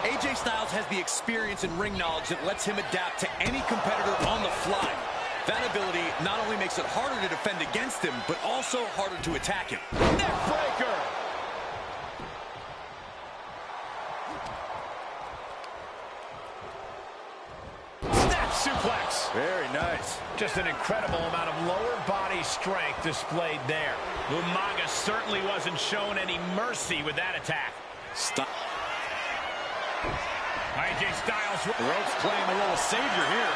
AJ Styles has the experience and ring knowledge that lets him adapt to any competitor on the fly. That ability not only makes it harder to defend against him, but also harder to attack him. Neck breaker! Snap suplex! Very nice. Just an incredible amount of lower body strength displayed there. Umaga certainly wasn't shown any mercy with that attack. Stop. AJ Styles. The ropes playing the role of savior here.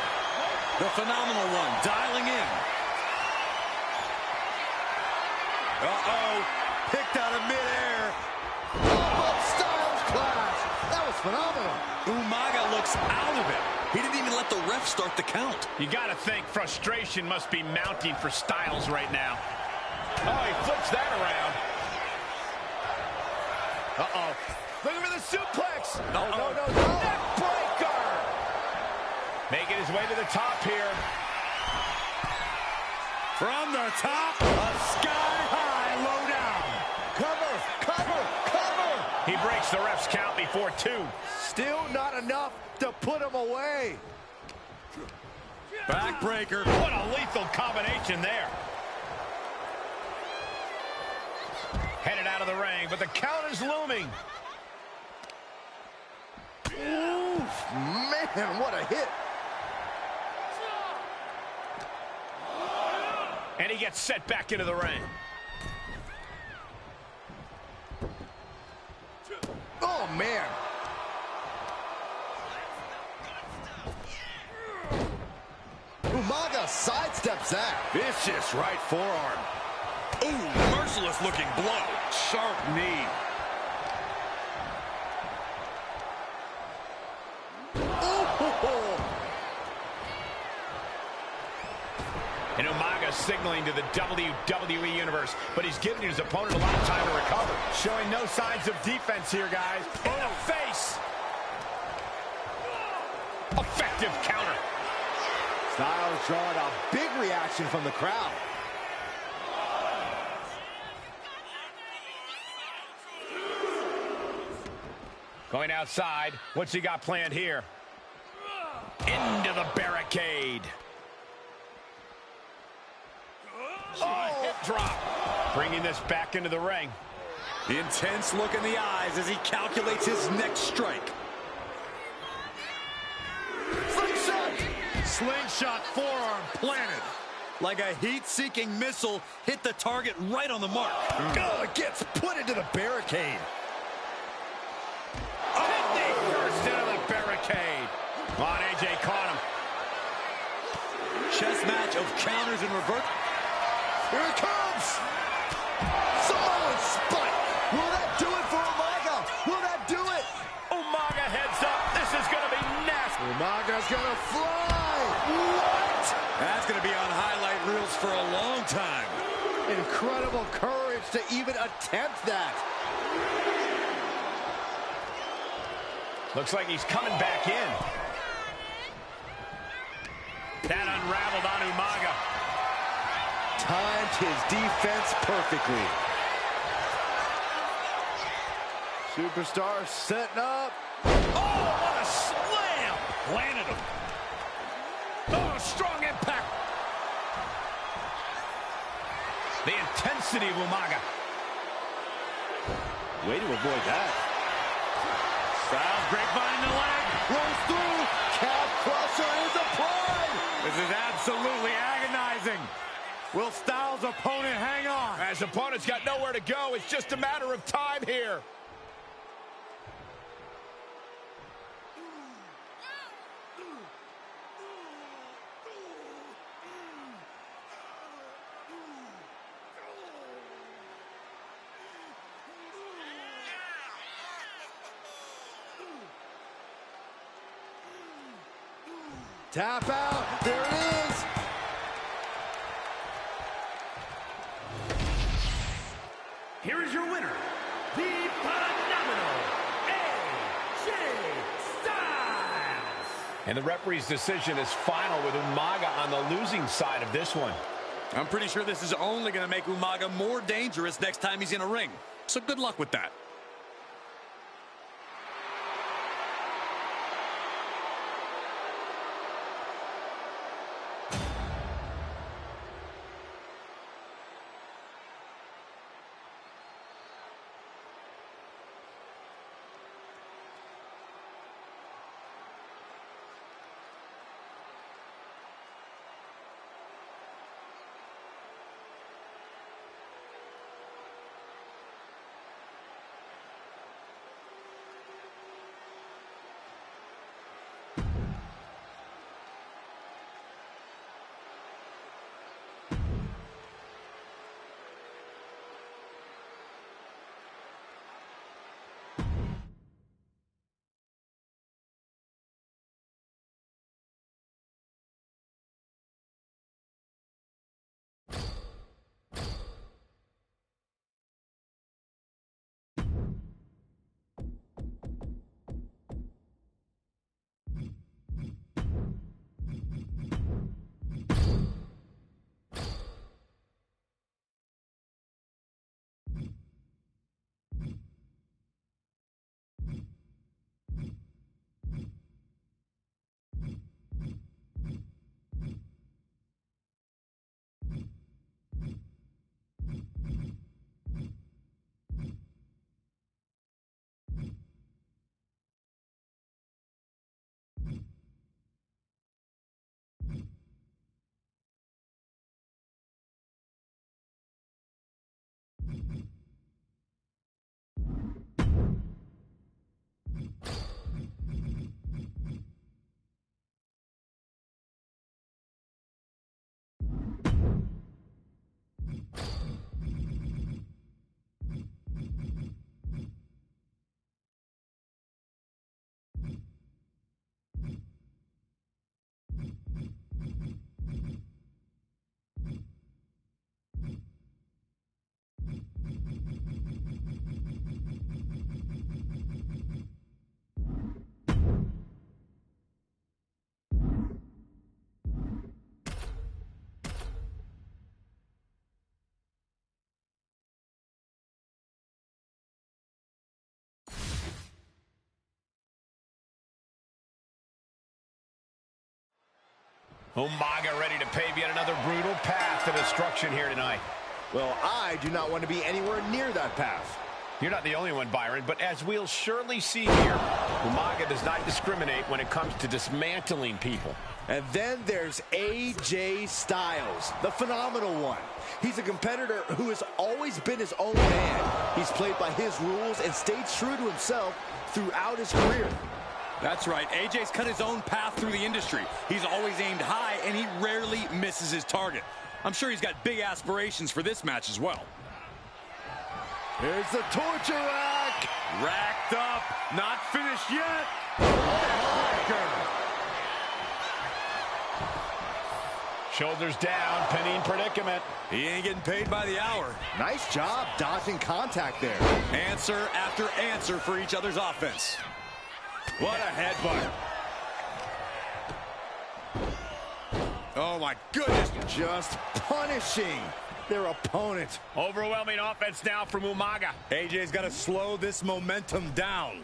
The phenomenal one dialing in. Uh-oh. Picked out of midair. Oh, Styles clash. That was phenomenal. Umaga looks out of it. He didn't even let the ref start the count. You gotta think frustration must be mounting for Styles right now. Oh, he flips that around. Uh-oh. Looking for the suplex. No. Neck breaker. Making his way to the top here. From the top, a sky-high low down. Cover. He breaks the ref's count before 2. Still not enough to put him away. Backbreaker. What a lethal combination there. Headed out of the ring, but the count is looming. Oof, man, what a hit. And he gets set back into the ring. Oh, man. Umaga sidesteps that. Vicious right forearm. Ooh, merciless looking blow. Sharp knee. And Umaga signaling to the WWE Universe, but he's giving his opponent a lot of time to recover. Showing no signs of defense here, guys. In the face. Effective counter. Styles drawing a big reaction from the crowd. Going outside. What's he got planned here? Into the barricade. Oh, hip drop. Bringing this back into the ring. The intense look in the eyes as he calculates his next strike. Slingshot forearm planted. Like a heat-seeking missile, hit the target right on the mark. Oh, it gets put into the barricade. Kidney first into the barricade. Come on, AJ caught him. Chess match of counters and reverse. Here it comes. Samoan spike. Will that do it for Umaga? Will that do it? Umaga heads up. This is going to be nasty. Umaga's going to fly. What? That's going to be on highlight reels for a long time. Incredible courage to even attempt that. Looks like he's coming back in. That unraveled on Umaga. Timed his defense perfectly. Superstar setting up. Oh, what a slam! Landed him. Oh, strong impact. The intensity of Umaga. Way to avoid that. Styles grapevine in the leg. rolls through. Calf crusher is applied. This is absolutely agonizing. Will Styles' opponent hang on? His opponent's got nowhere to go. It's just a matter of time here. Tap out. There it is. Here is your winner, the phenomenal AJ Styles. And the referee's decision is final with Umaga on the losing side of this one. I'm pretty sure this is only going to make Umaga more dangerous next time he's in a ring. So good luck with that. Umaga ready to pave yet another brutal path to destruction here tonight. Well, I do not want to be anywhere near that path. You're not the only one, Byron, but as we'll surely see here, Umaga does not discriminate when it comes to dismantling people. And then there's AJ Styles, the phenomenal one. He's a competitor who has always been his own man. He's played by his rules and stayed true to himself throughout his career. That's right. AJ's cut his own path through the industry. He's always aimed high, and he rarely misses his target. I'm sure he's got big aspirations for this match as well. Here's the torture rack. Racked up, not finished yet. Shoulders down, pinning predicament. He ain't getting paid by the hour. Nice job dodging contact there. Answer after answer for each other's offense. What a headbutt. Oh, my goodness. Just punishing their opponent. Overwhelming offense now from Umaga. AJ's got to slow this momentum down.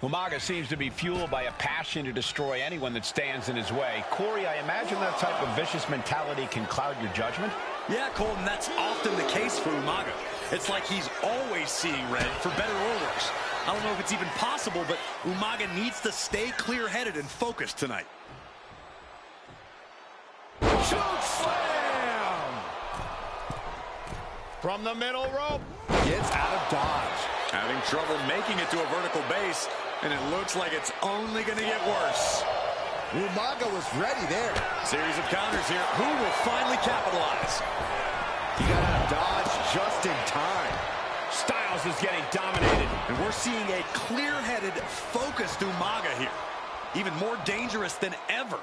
Umaga seems to be fueled by a passion to destroy anyone that stands in his way. Corey, I imagine that type of vicious mentality can cloud your judgment? Yeah, Cole, and that's often the case for Umaga. It's like he's always seeing red, for better or worse. I don't know if it's even possible, but Umaga needs to stay clear-headed and focused tonight. Choke slam! From the middle rope. Gets out of dodge. Having trouble making it to a vertical base, and it looks like it's only going to get worse. Umaga was ready there. Series of counters here. Who will finally capitalize? He got out of dodge just in time. Styles is getting dominated. And we're seeing a clear-headed, focused Umaga here. Even more dangerous than ever.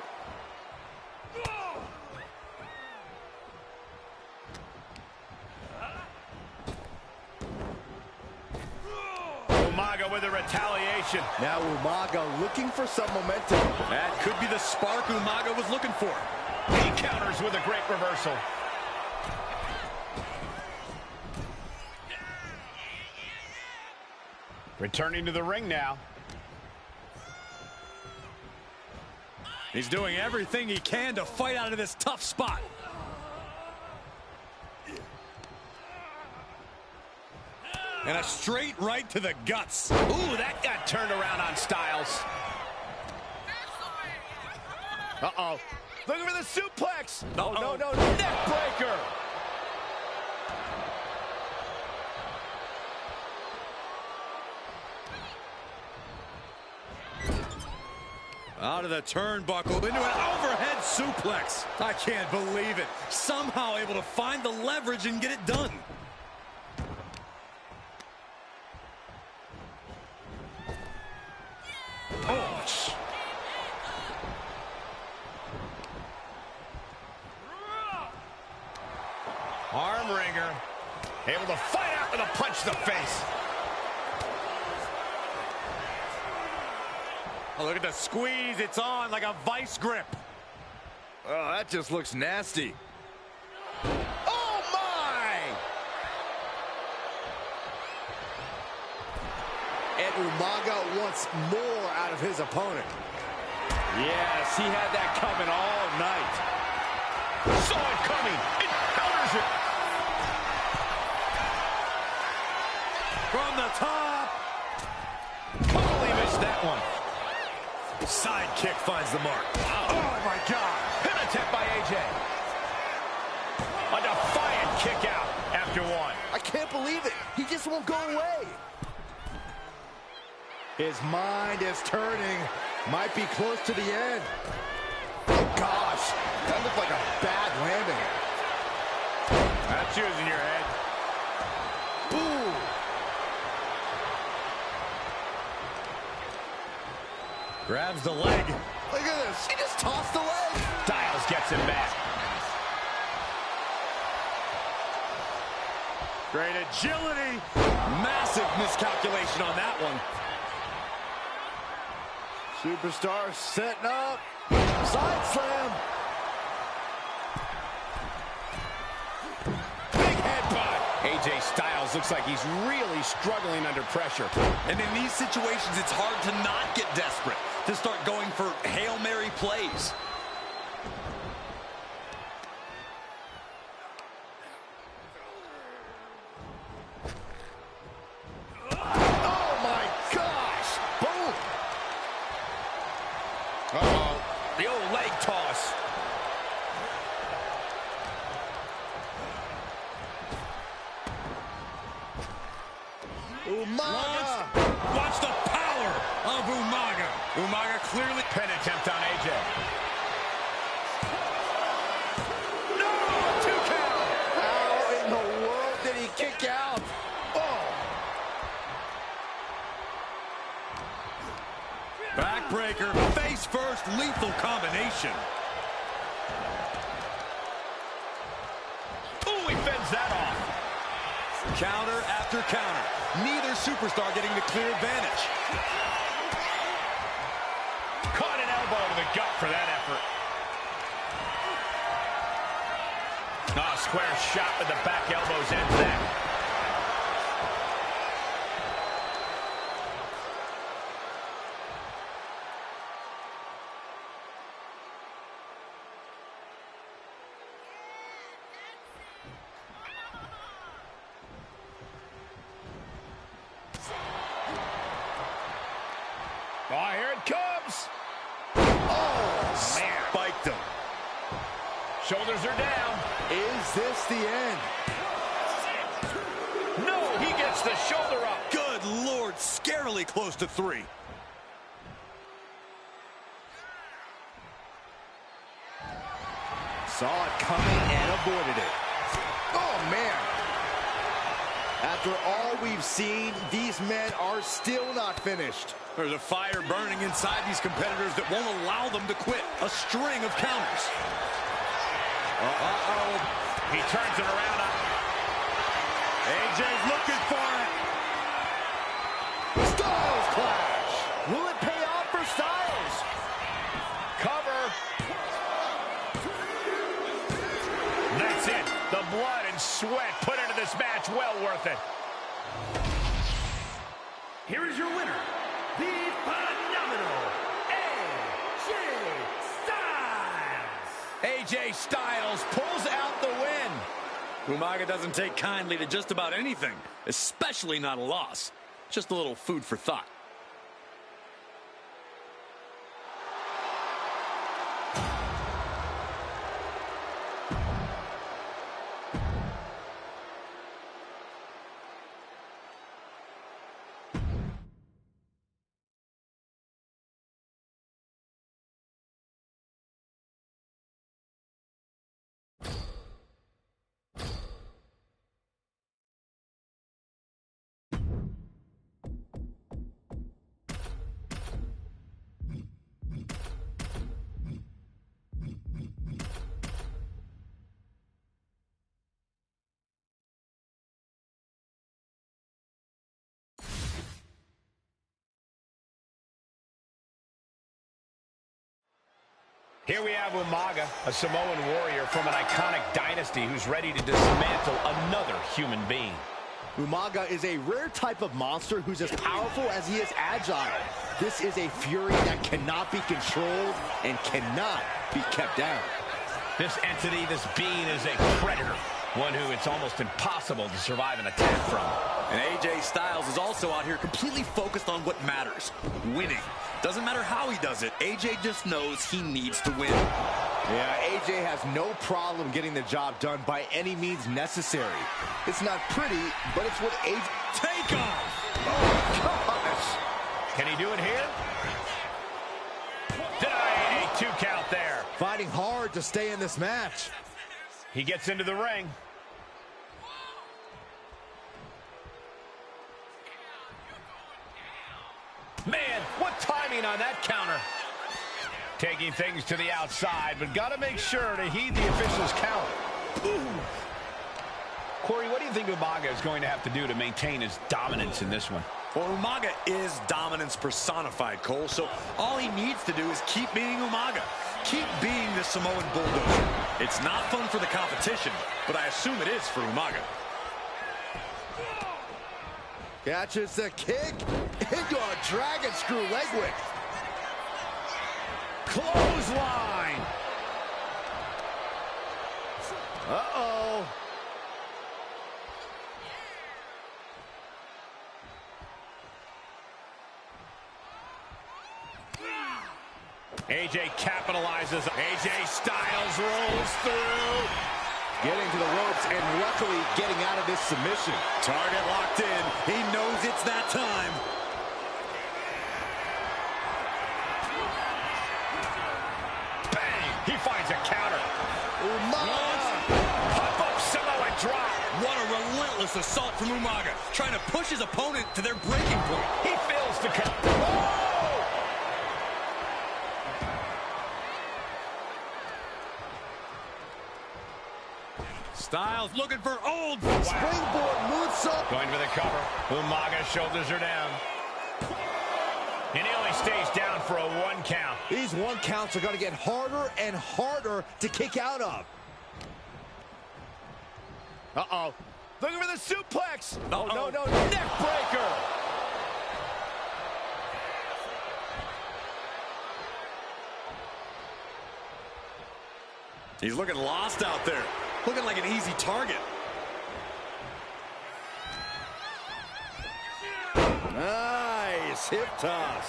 Umaga with a retaliation. Now Umaga looking for some momentum. That could be the spark Umaga was looking for. He counters with a great reversal. Returning to the ring now. He's doing everything he can to fight out of this tough spot. And a straight right to the guts. Ooh, that got turned around on Styles. Uh-oh. Looking for the suplex. No. Neck breaker. Out of the turnbuckle into an overhead suplex. I can't believe it. Somehow able to find the leverage and get it done. Ouch. Arm wringer. Able to fight out with a punch to the face. Oh, look at the squeeze. It's on like a vice grip. Oh, that just looks nasty. Oh, my! And Umaga wants more out of his opponent. Yes, he had that coming all night. Saw it coming. It counters it. From the top. Totally missed that one. Side kick finds the mark. Oh, my God. Pin attempt by AJ. A defiant kick out after one. I can't believe it. He just won't go away. His mind is turning. Might be close to the end. Oh, gosh. That looked like a bad landing. That's using your head. Ooh. Grabs the leg. Look at this. He just tossed the leg. Styles gets him back. Great agility. Massive miscalculation on that one. Superstar setting up. Side slam. Big headbutt. AJ Styles looks like he's really struggling under pressure. And in these situations, it's hard to not get desperate, to start going for Hail Mary plays. Oh, my gosh. Boom. Uh-oh. The old leg toss. Umaga. Watch the power of Umaga. Umaga clearly... Pin attempt on AJ. No! 2 count. How in the world did he kick out? Oh. Backbreaker, face first, lethal combination. Ooh, he fends that off. Counter after counter. Neither superstar getting the clear advantage. Caught an elbow to the gut for that effort. Square shot with the back elbows ends that. Oh, here it comes. Oh, Man. Spiked him. Shoulders are down. is this the end? No, he gets the shoulder up. Good Lord, scarily close to 3. Saw it coming and avoided it. Oh, man. After all we've seen, these men are still not finished. There's a fire burning inside these competitors that won't allow them to quit. A string of counters. Uh-oh. He turns it around. AJ's looking for it. Styles clash. Will it pay off for Styles? Cover. That's it. The blood and sweat put into this match. Well worth it. Here is your winner, the phenomenal AJ Styles. AJ Styles pulls out the win. Umaga doesn't take kindly to just about anything, especially not a loss. Just a little food for thought. Here we have Umaga, a Samoan warrior from an iconic dynasty who's ready to dismantle another human being. Umaga is a rare type of monster who's as powerful as he is agile. This is a fury that cannot be controlled and cannot be kept down. This entity, this being, is a predator. One who it's almost impossible to survive an attack from. And AJ Styles is also out here completely focused on what matters. Winning. Doesn't matter how he does it. AJ just knows he needs to win. Yeah, AJ has no problem getting the job done by any means necessary. It's not pretty, but it's what AJ... Take off! Oh, gosh! Can he do it here? Denied. A 2 count there. Fighting hard to stay in this match. He gets into the ring. Man, what timing on that counter. Taking things to the outside, but got to make sure to heed the official's count. Ooh. Corey, what do you think Umaga is going to have to do to maintain his dominance in this one? Well, Umaga is dominance personified, Cole, so all he needs to do is keep being Umaga. Keep being the Samoan bulldozer. It's not fun for the competition, but I assume it is for Umaga. Catches the kick into a dragon screw leg whip. Clothesline. Uh-oh. AJ capitalizes. AJ Styles rolls through. Getting to the ropes and luckily getting out of this submission. Target locked in. He knows it's that time. Bang! He finds a counter. Umaga! Pop-up Samoan drop. What a relentless assault from Umaga, trying to push his opponent to their breaking point. He fails to count. Oh! Styles looking for old. Springboard moonsault. Going for the cover. Umaga's shoulders are down. And he only stays down for a 1 count. These 1 counts are going to get harder and harder to kick out of. Uh-oh. Looking for the suplex. Uh-oh. Oh, no. Neck breaker. He's looking lost out there. Looking like an easy target. Nice hip toss.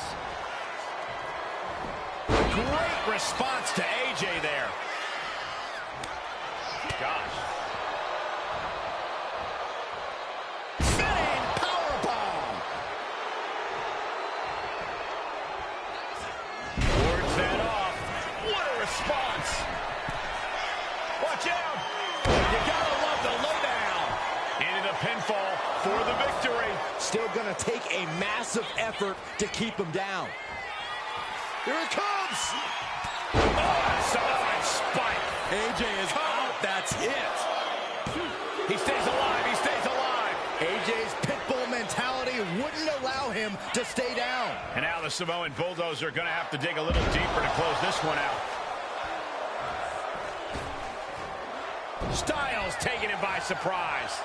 Great response to AJ there. Gosh. Spinning powerbomb. Wards that off. What a response. Watch out. You gotta love the lowdown. Into the pinfall for the victory. Still gonna take a massive effort to keep him down. Here it comes. Oh, solid spike. AJ is out. That's it. He stays alive. He stays alive. AJ's pitbull mentality wouldn't allow him to stay down. And now the Samoan Bulldozer are going to have to dig a little deeper to close this one out. Styles taking him by surprise.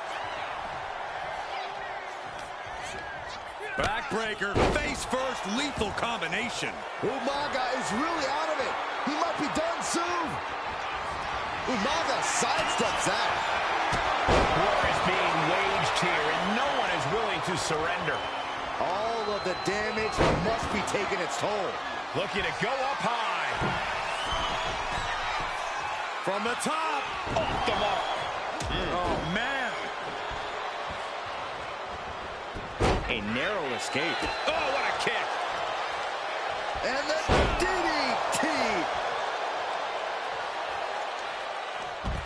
Backbreaker, face first, lethal combination. Umaga is really out of it. He might be done soon. Umaga sidesteps that. War is being waged here, and no one is willing to surrender. All of the damage must be taking its toll. Looking to go up high. From the top. Off the mark. Oh, man. A narrow escape. Oh, what a kick. And the DDT.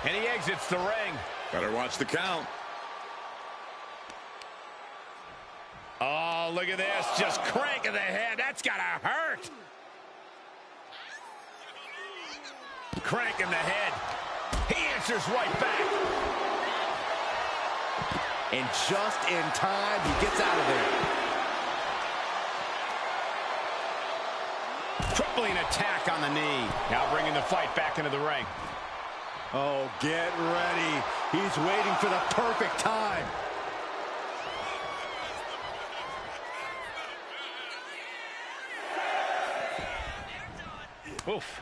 And he exits the ring. Better watch the count. Oh, look at this. Just cranking the head. That's got to hurt. Cranking the head. He answers right back. And just in time, he gets out of there. Crippling attack on the knee. Now bringing the fight back into the ring. Oh, get ready. He's waiting for the perfect time. Oof.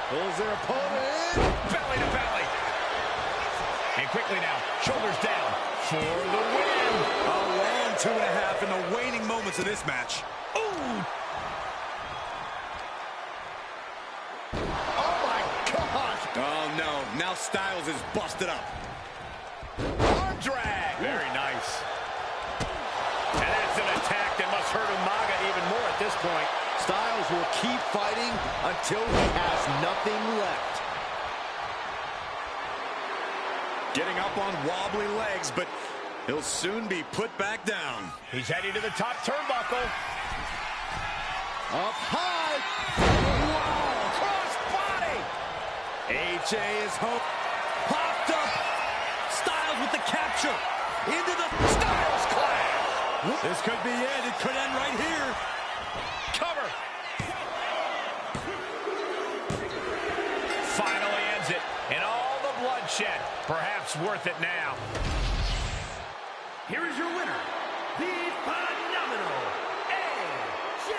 Pulls their opponent in. Belly to belly. And quickly now, shoulders down for the win. A long 2.5 in the waning moments of this match. Ooh. Oh, my gosh. Oh, no. Now Styles is busted up. Arm drag. Very nice. And that's an attack that must hurt Umaga even more at this point. Styles will keep fighting until he has nothing left. Getting up on wobbly legs, but he'll soon be put back down. He's heading to the top turnbuckle. Up high. Wow, cross body. AJ is home. Popped up. Styles with the capture. Into the Styles clash. This could be it. It could end right here. Cover. Finally ends it. And all the bloodshed. Perhaps worth it now. Here is your winner, the phenomenal AJ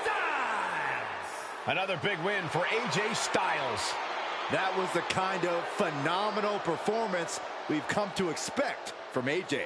Styles. Another big win for AJ Styles. That was the kind of phenomenal performance we've come to expect from AJ.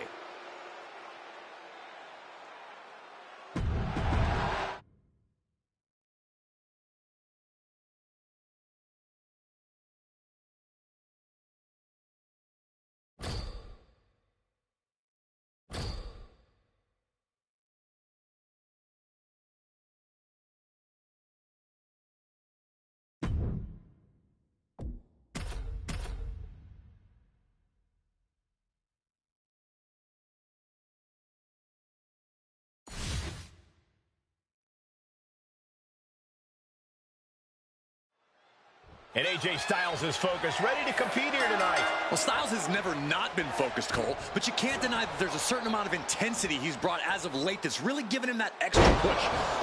And AJ Styles is focused, ready to compete here tonight. Well, Styles has never not been focused, Cole, but you can't deny that there's a certain amount of intensity he's brought as of late that's really given him that extra push.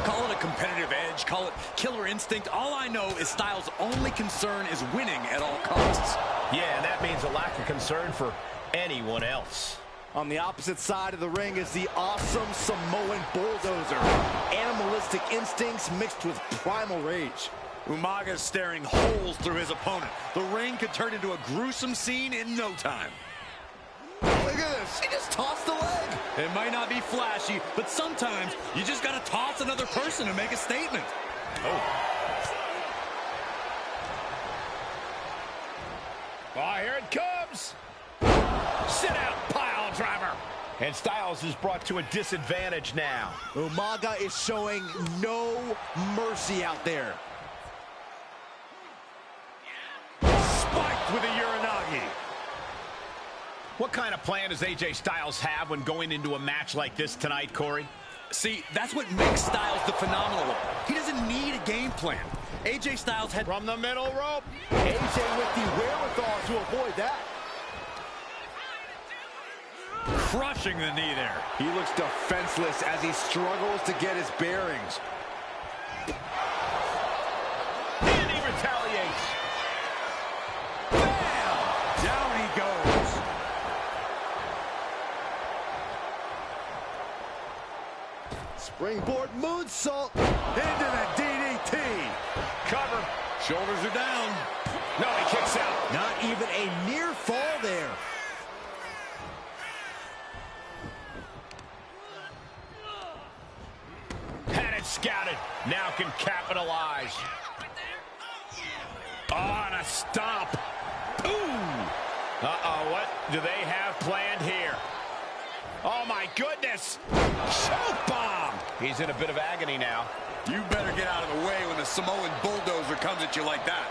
Call it a competitive edge, call it killer instinct. All I know is Styles' only concern is winning at all costs. Yeah, and that means a lack of concern for anyone else. On the opposite side of the ring is the awesome Samoan Bulldozer. Animalistic instincts mixed with primal rage. Umaga's staring holes through his opponent. The ring could turn into a gruesome scene in no time. Look at this. this? He just tossed the leg. It might not be flashy, but sometimes you just got to toss another person to make a statement. Oh, here it comes. Sit out, pile driver. And Styles is brought to a disadvantage now. Umaga is showing no mercy out there. Spiked with a Uranagi. What kind of plan does AJ Styles have when going into a match like this tonight, Corey? See, that's what makes Styles the phenomenal one. He doesn't need a game plan. AJ Styles had From the middle rope. AJ with the wherewithal to avoid that. crushing the knee there. He looks defenseless as he struggles to get his bearings. And he retaliates. Bam! Down he goes. Springboard moonsault Into the DDT. Cover. Shoulders are down. No, he kicks out. Not even a near fall there. Had it scouted. Now can capitalize. Oh, and a stomp. Ooh. Uh-oh, what do they have planned here? Oh, my goodness. Choke bomb. He's in a bit of agony now. You better get out of the way when the Samoan bulldozer comes at you like that.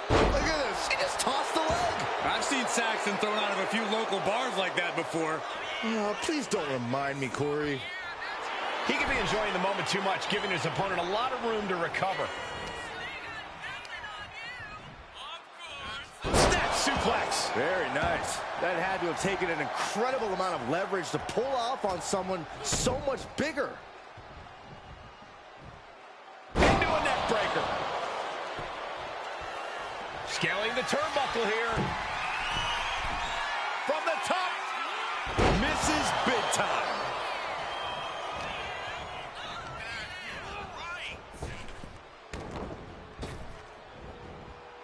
Look at this. He just tossed the leg. I've seen Saxton thrown out of a few local bars like that before. Oh, please don't remind me, Corey. He could be enjoying the moment too much, giving his opponent a lot of room to recover. Snap suplex. Very nice. That had to have taken an incredible amount of leverage to pull off on someone so much bigger. Into a neck breaker. Scaling the turnbuckle here. From the top. Misses big time.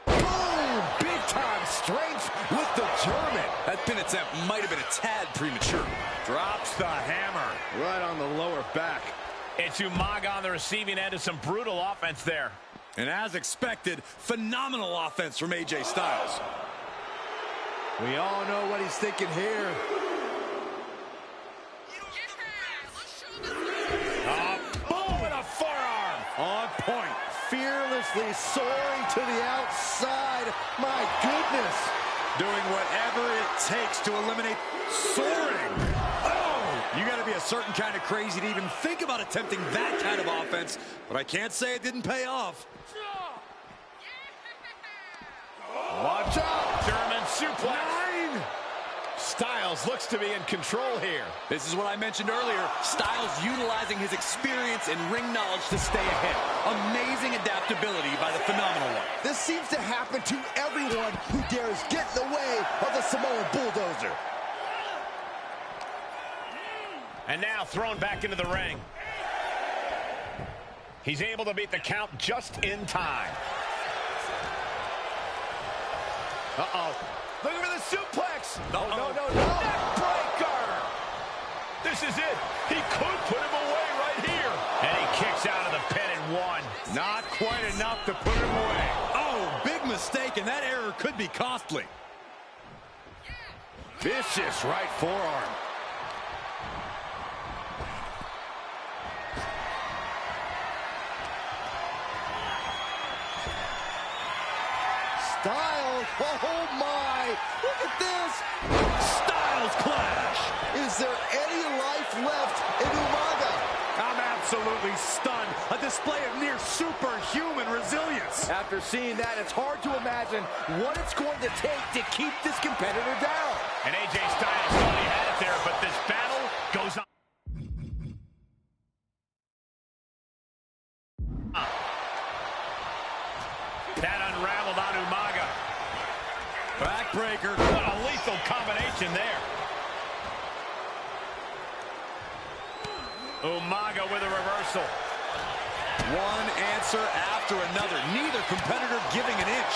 Boom! Big time strength with the German. That pin attempt might have been a tad premature. Drops the hammer. Right on the lower back. It's Umaga on the receiving end of some brutal offense there. And as expected, phenomenal offense from AJ Styles. We all know what he's thinking here. Boom and a forearm. On point. Fearlessly soaring to the outside. My goodness. Doing whatever it takes to eliminate soaring. Oh! You got to be a certain kind of crazy to even think about attempting that kind of offense. But I can't say it didn't pay off. Watch out. German suplex. 9. Styles looks to be in control here. This is what I mentioned earlier. Styles utilizing his experience and ring knowledge to stay ahead. Amazing adaptability by the phenomenal one. This seems to happen to everyone who dares get in the way of the Samoan bulldozer. And now thrown back into the ring. He's able to beat the count just in time. Uh-oh. Looking for the suplex. No. Neckbreaker. This is it. He could put him away right here. And he kicks out of the pin and 1. Not quite enough to put him away. Oh, big mistake, and that error could be costly. Vicious right forearm. Styles, oh my, look at this. Styles clash. Is there any life left in Umaga? I'm absolutely stunned. A display of near superhuman resilience. After seeing that, it's hard to imagine what it's going to take to keep this competitor down. And AJ Styles thought he had it there, but this battle goes on. That unraveled on Umaga. Backbreaker. What a lethal combination there. Umaga with a reversal. One answer after another. Neither competitor giving an inch.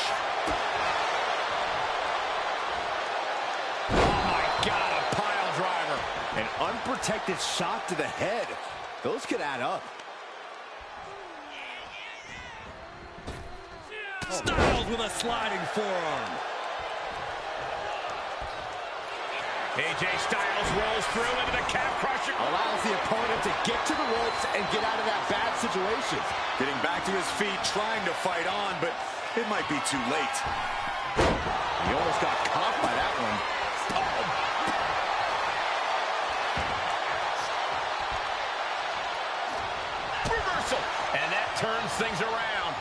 Oh my God, a pile unprotected shot to the head. Those could add up. Styles with a sliding forearm. AJ Styles rolls through into the calf crusher. Allows the opponent to get to the ropes and get out of that bad situation. Getting back to his feet, trying to fight on, but it might be too late. He almost got caught by that one. Reversal. And that turns things around.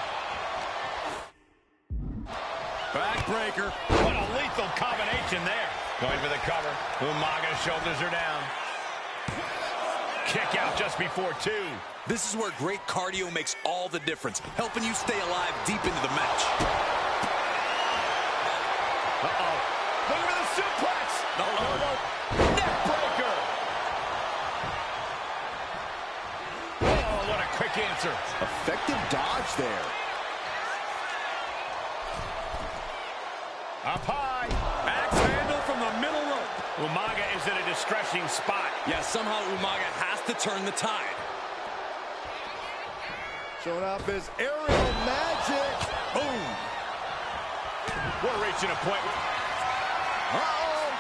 Backbreaker. What a lethal combination there. Going for the cover. Umaga's shoulders are down. Kick out just before 2. This is where great cardio makes all the difference, helping you stay alive deep into the match. Uh-oh. Look for the suplex. Neck breaker. Oh, what a quick answer. Effective dodge there. Up high. Axe handle from the middle rope. Umaga is in a distressing spot. Yeah, somehow Umaga has to turn the tide. Showing off his aerial magic. Boom. We're reaching a point. Uh-oh.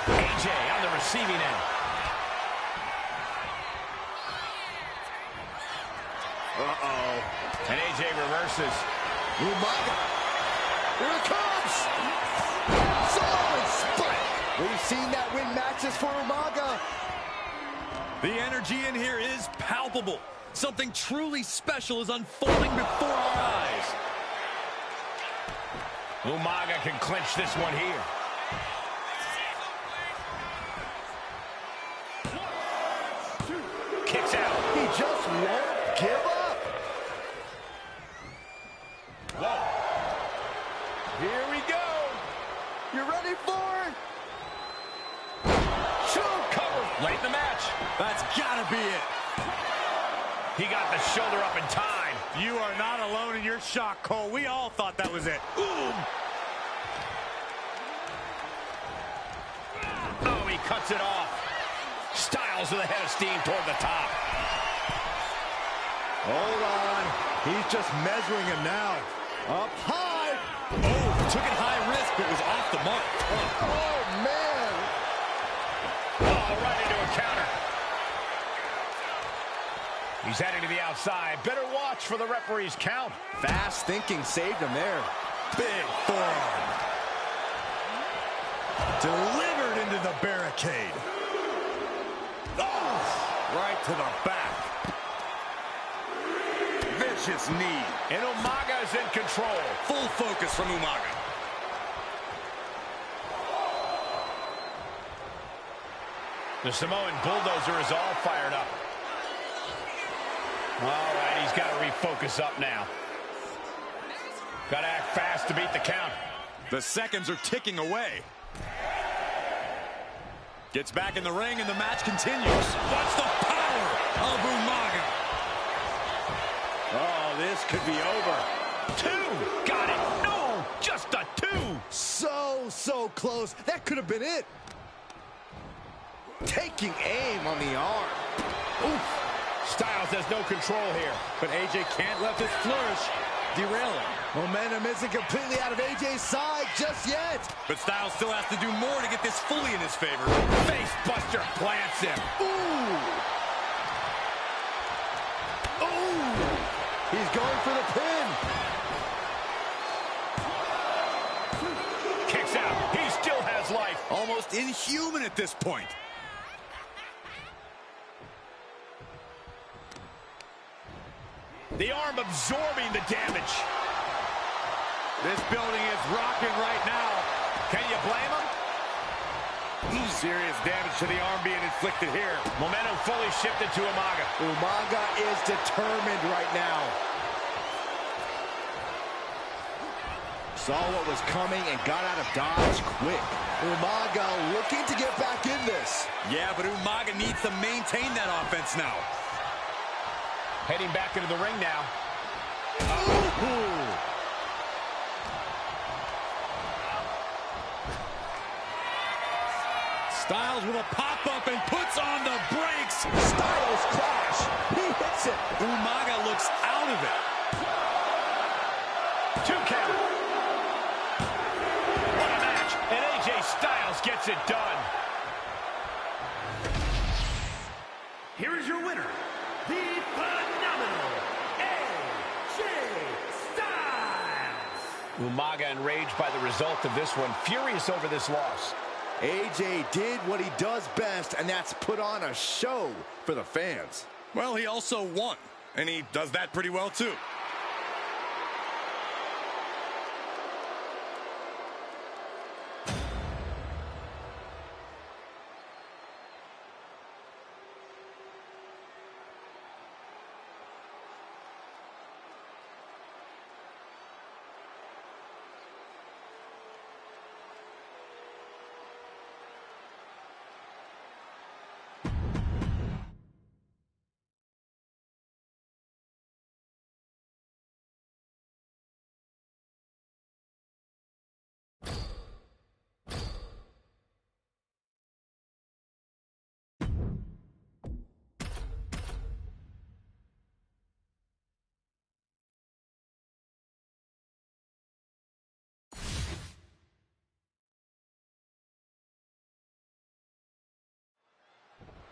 AJ on the receiving end. Uh-oh. And AJ reverses. Umaga. Here it comes. Samoan split. We've seen that win matches for Umaga. The energy in here is palpable. Something truly special is unfolding before our eyes. Umaga can clinch this one here. Kicks out. He just won't give up. Whoa. Here we go. You ready for it? Show cover. Late in the match. That's gotta be it. He got the shoulder up in time. You are not alone in your shock, Cole. We all thought that was it. Ooh. Oh, he cuts it off. Styles with a head of steam toward the top. Hold on. He's just measuring him now. Up high. Oh, took it high risk, but was off the mark. Oh, man. Oh, right into a counter. He's heading to the outside. Better watch for the referee's count. Fast thinking saved him there. Big forearm. Delivered into the barricade. Oh, right to the back. Vicious knee. And Umaga is in control. Full focus from Umaga. The Samoan bulldozer is all fired up. All right, he's got to refocus up now. Got to act fast to beat the count. The seconds are ticking away. Gets back in the ring and the match continues. Watch the power of Umaga. Oh, this could be over. 2. Got it. No, just a 2. So close. That could have been it. Taking aim on the arm. Oof. Styles has no control here. But AJ can't let this flourish derail him. Momentum isn't completely out of AJ's side just yet. But Styles still has to do more to get this fully in his favor. Face buster plants him. Ooh. Ooh. He's going for the pin. Kicks out. He still has life. Almost inhuman at this point. The arm absorbing the damage. This building is rocking right now. Can you blame him? Serious damage to the arm being inflicted here. Momentum fully shifted to Umaga. Umaga is determined right now. Saw what was coming and got out of dodge quick. Umaga looking to get back in this. Yeah, but Umaga needs to maintain that offense now. Heading back into the ring now. Ooh. Styles with a pop-up and puts on the brakes. Styles crash. He hits it. Umaga looks out of it. 2 count. What a match. And AJ Styles gets it done. Here is your winner, the phenomenal AJ Styles. Umaga enraged by the result of this one, furious over this loss. AJ did what he does best, and that's put on a show for the fans. Well, he also won, and he does that pretty well, too.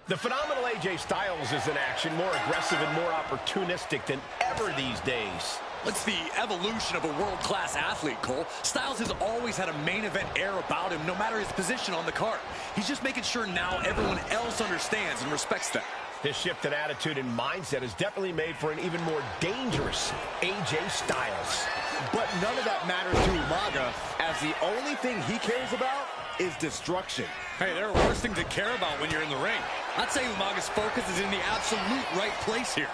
The phenomenal AJ Styles is in action, more aggressive and more opportunistic than ever these days. It's the evolution of a world-class athlete, Cole. Styles has always had a main event air about him, no matter his position on the card. He's just making sure now everyone else understands and respects that. His shift in attitude and mindset has definitely made for an even more dangerous AJ Styles. But none of that matters to Umaga, as the only thing he cares about is destruction. Hey, there are worse things to care about when you're in the ring. I'd say Umaga's focus is in the absolute right place here.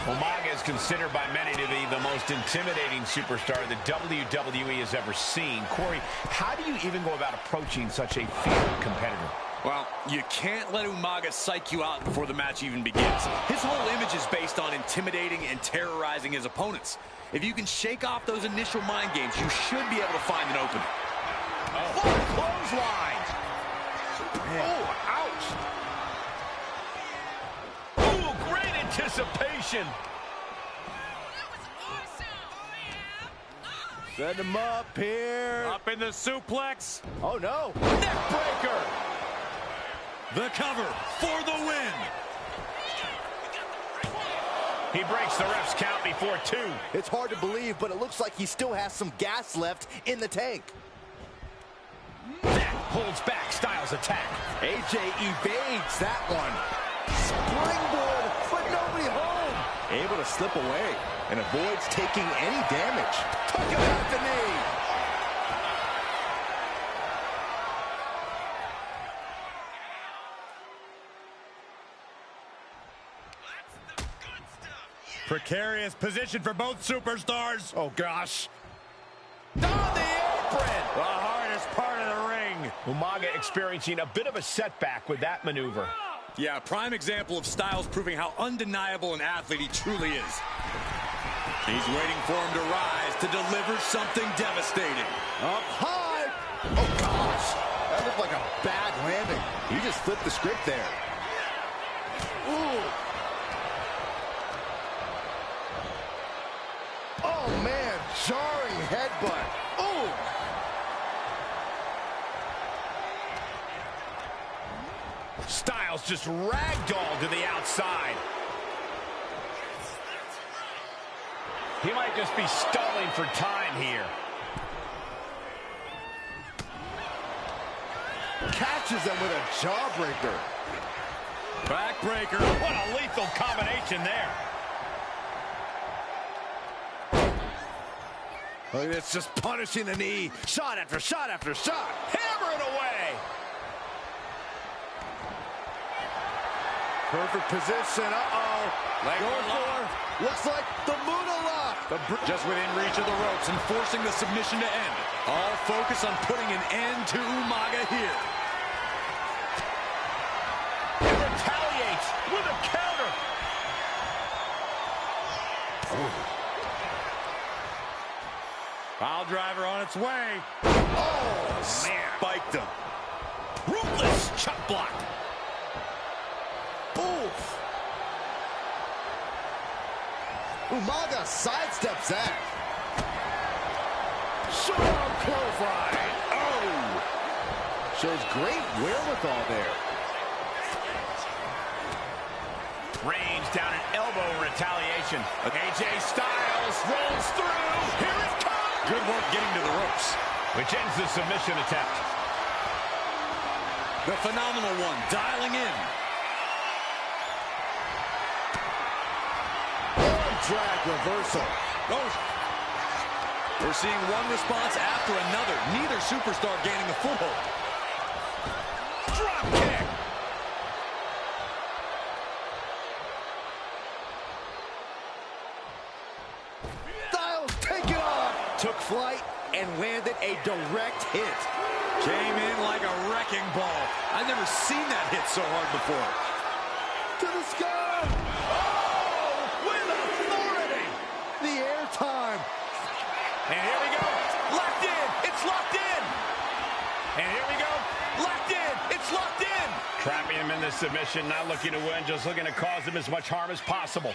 Umaga is considered by many to be the most intimidating superstar that WWE has ever seen. Corey, how do you even go about approaching such a feared competitor? Well, you can't let Umaga psych you out before the match even begins. His whole image is based on intimidating and terrorizing his opponents. If you can shake off those initial mind games, you should be able to find an opening. Oh, clothesline! Oh, ouch! Oh, great anticipation! Set him up here. Up in the suplex. Oh, no. Neck breaker! The cover for the win. He breaks the ref's count before 2. It's hard to believe, but it looks like he still has some gas left in the tank. That holds back Styles' attack. AJ evades that one. Springboard, but nobody home. Able to slip away and avoids taking any damage. Took him out the knee. Precarious position for both superstars. Oh, gosh. On the apron! The hardest part of the ring. Umaga experiencing a bit of a setback with that maneuver. Yeah, prime example of Styles proving how undeniable an athlete he truly is. He's waiting for him to rise to deliver something devastating. Up high. Oh, gosh. That looked like a bad landing. He just flipped the script there. Ooh. Oh, man. Jarring headbutt. Ooh. Styles just ragdolled to the outside. He might just be stalling for time here. Catches him with a jawbreaker. Backbreaker. What a lethal combination there. Look at this, just punishing the knee. Shot after shot after shot. Hammer it away. Perfect position. Uh-oh. Going for, looks like the Muda lock. Just within reach of the ropes and forcing the submission to end. All focus on putting an end to Umaga here. He retaliates with a counter. Pile driver on its way. Oh, man. Spiked him. Ruthless chop block. Oof. Umaga sidesteps that. Short clothesline. Oh! Shows great wherewithal there. Reigns down an elbow in retaliation. AJ Styles rolls through. Here it comes. Good work getting to the ropes. Which ends the submission attempt. The phenomenal one dialing in. Drag reversal. Oh. We're seeing one response after another. Neither superstar gaining a foothold. Drop kick. Styles take it off. Took flight and landed a direct hit. Came in like a wrecking ball. I've never seen that hit so hard before. To the sky. Oh, with authority. The airtime. And here we go. Locked in. It's locked in. And here we go. Locked in. It's locked in. Trapping him in the submission, not looking to win, just looking to cause him as much harm as possible.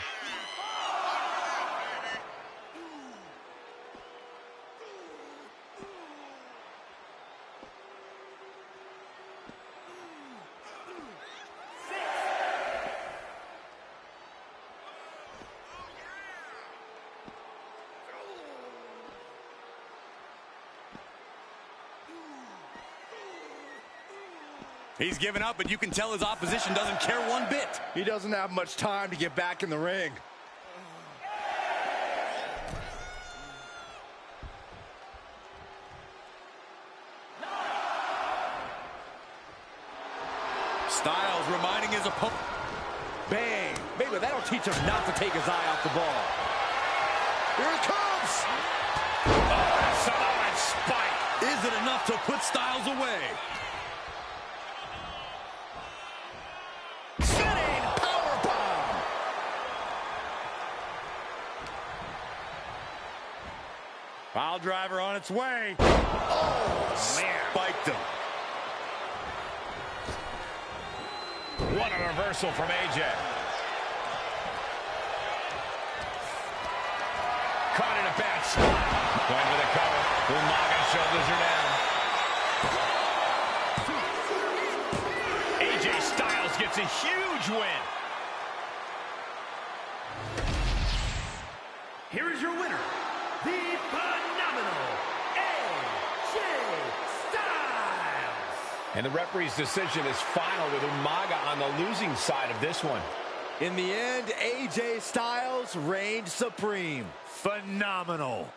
He's given up, but you can tell his opposition doesn't care one bit. He doesn't have much time to get back in the ring. Styles reminding his opponent. Bang. Maybe that'll teach him not to take his eye off the ball. Here it comes. Oh, Samoan spike. Is it enough to put Styles away? Spinning powerbomb. Pile driver on its way. Oh, man. Spiked him. What a reversal from AJ. Caught in a bad spot. Going for the cover. Umaga shoulders are down. AJ Styles gets a huge win. Here is your winner, the phenomenal AJ Styles. And the referee's decision is final with Umaga on the losing side of this one. In the end, AJ Styles reigned supreme. Phenomenal.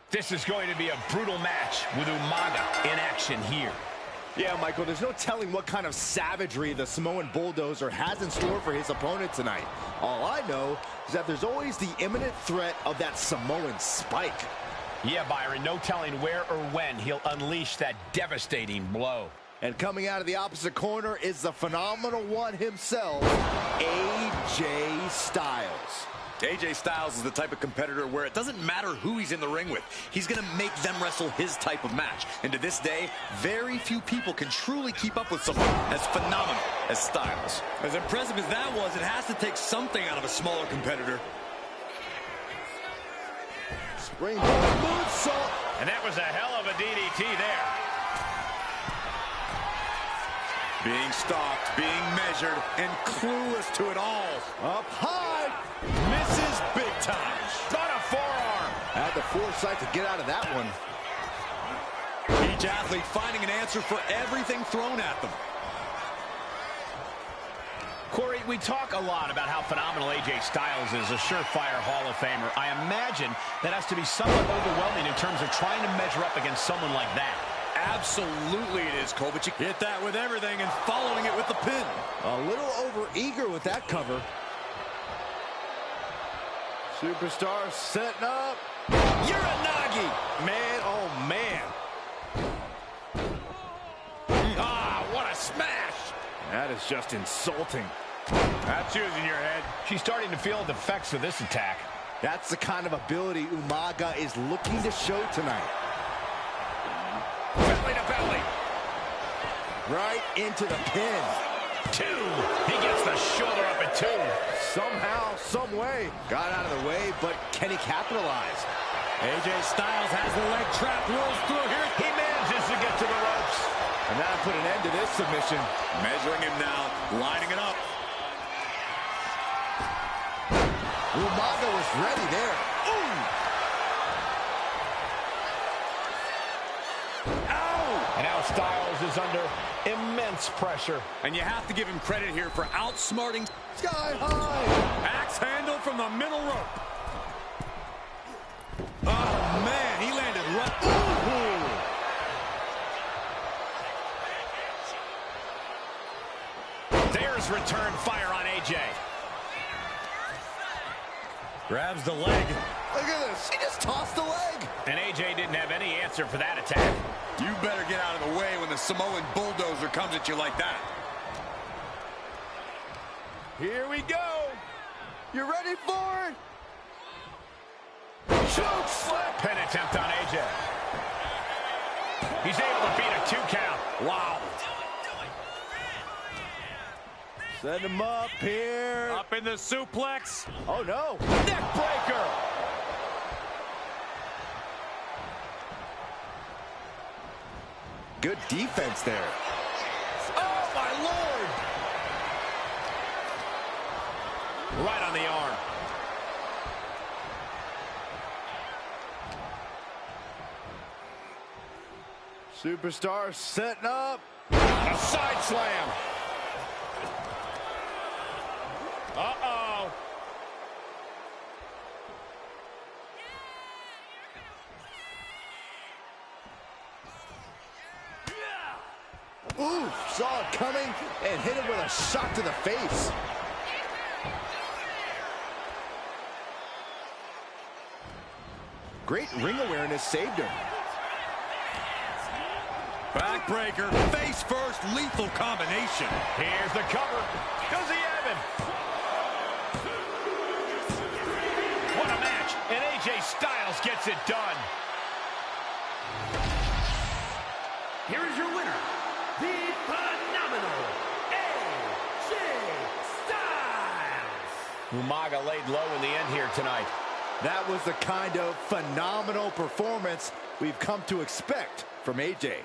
This is going to be a brutal match with Umaga in action here. Yeah, Michael, there's no telling what kind of savagery the Samoan Bulldozer has in store for his opponent tonight. All I know is that there's always the imminent threat of that Samoan spike. Yeah, Byron, no telling where or when he'll unleash that devastating blow. And coming out of the opposite corner is the phenomenal one himself, AJ Styles. AJ Styles is the type of competitor where it doesn't matter who he's in the ring with. He's going to make them wrestle his type of match. And to this day, very few people can truly keep up with someone as phenomenal as Styles. As impressive as that was, it has to take something out of a smaller competitor. Springboard moonsault. And that was a hell of a DDT there. Being stalked, being measured, and clueless to it all. Up high. Misses big time. On a forearm. Had the foresight to get out of that one. Each athlete finding an answer for everything thrown at them. Corey, we talk a lot about how phenomenal AJ Styles is, a surefire Hall of Famer. I imagine that has to be somewhat overwhelming in terms of trying to measure up against someone like that. Absolutely it is, Cole, but you hit that with everything and following it with the pin. A little over-eager with that cover. Superstar setting up. Uranagi! Man, oh man. Ah, what a smash! That is just insulting. That's using your head. She's starting to feel the effects of this attack. That's the kind of ability Umaga is looking to show tonight. Belly to belly. Right into the pin. 2. He gets the shoulder up at 2. Somehow, some way. Got out of the way, but can he capitalize? AJ Styles has the leg trap, rolls through here. He manages to get to the ropes. And that'll put an end to this submission. Measuring him now, lining it up. Umaga was ready there. Ooh! And now Styles is under immense pressure. And you have to give him credit here for outsmarting. Sky high! Axe handle from the middle rope. Oh, man, he landed right. There's return fire on AJ. Grabs the leg. Look at this. He just tossed the leg. And AJ didn't have any answer for that attack. You better get out of the way when the Samoan Bulldozer comes at you like that. Here we go. You ready for it? Choke slap. Pin attempt on AJ. He's able to beat a 2 count. Wow. Set him up here. Up in the suplex. Oh, no. Neck breaker. Good defense there. Oh, my Lord. Right on the arm. Superstar setting up. A side slam. Uh-oh. Ooh, saw it coming and hit him with a shot to the face. Great ring awareness saved him. Backbreaker, face first, lethal combination. Here's the cover. Does he have him? What a match. And AJ Styles gets it done. Here is your winner, the phenomenal AJ Styles. Umaga laid low in the end here tonight. That was the kind of phenomenal performance we've come to expect from AJ.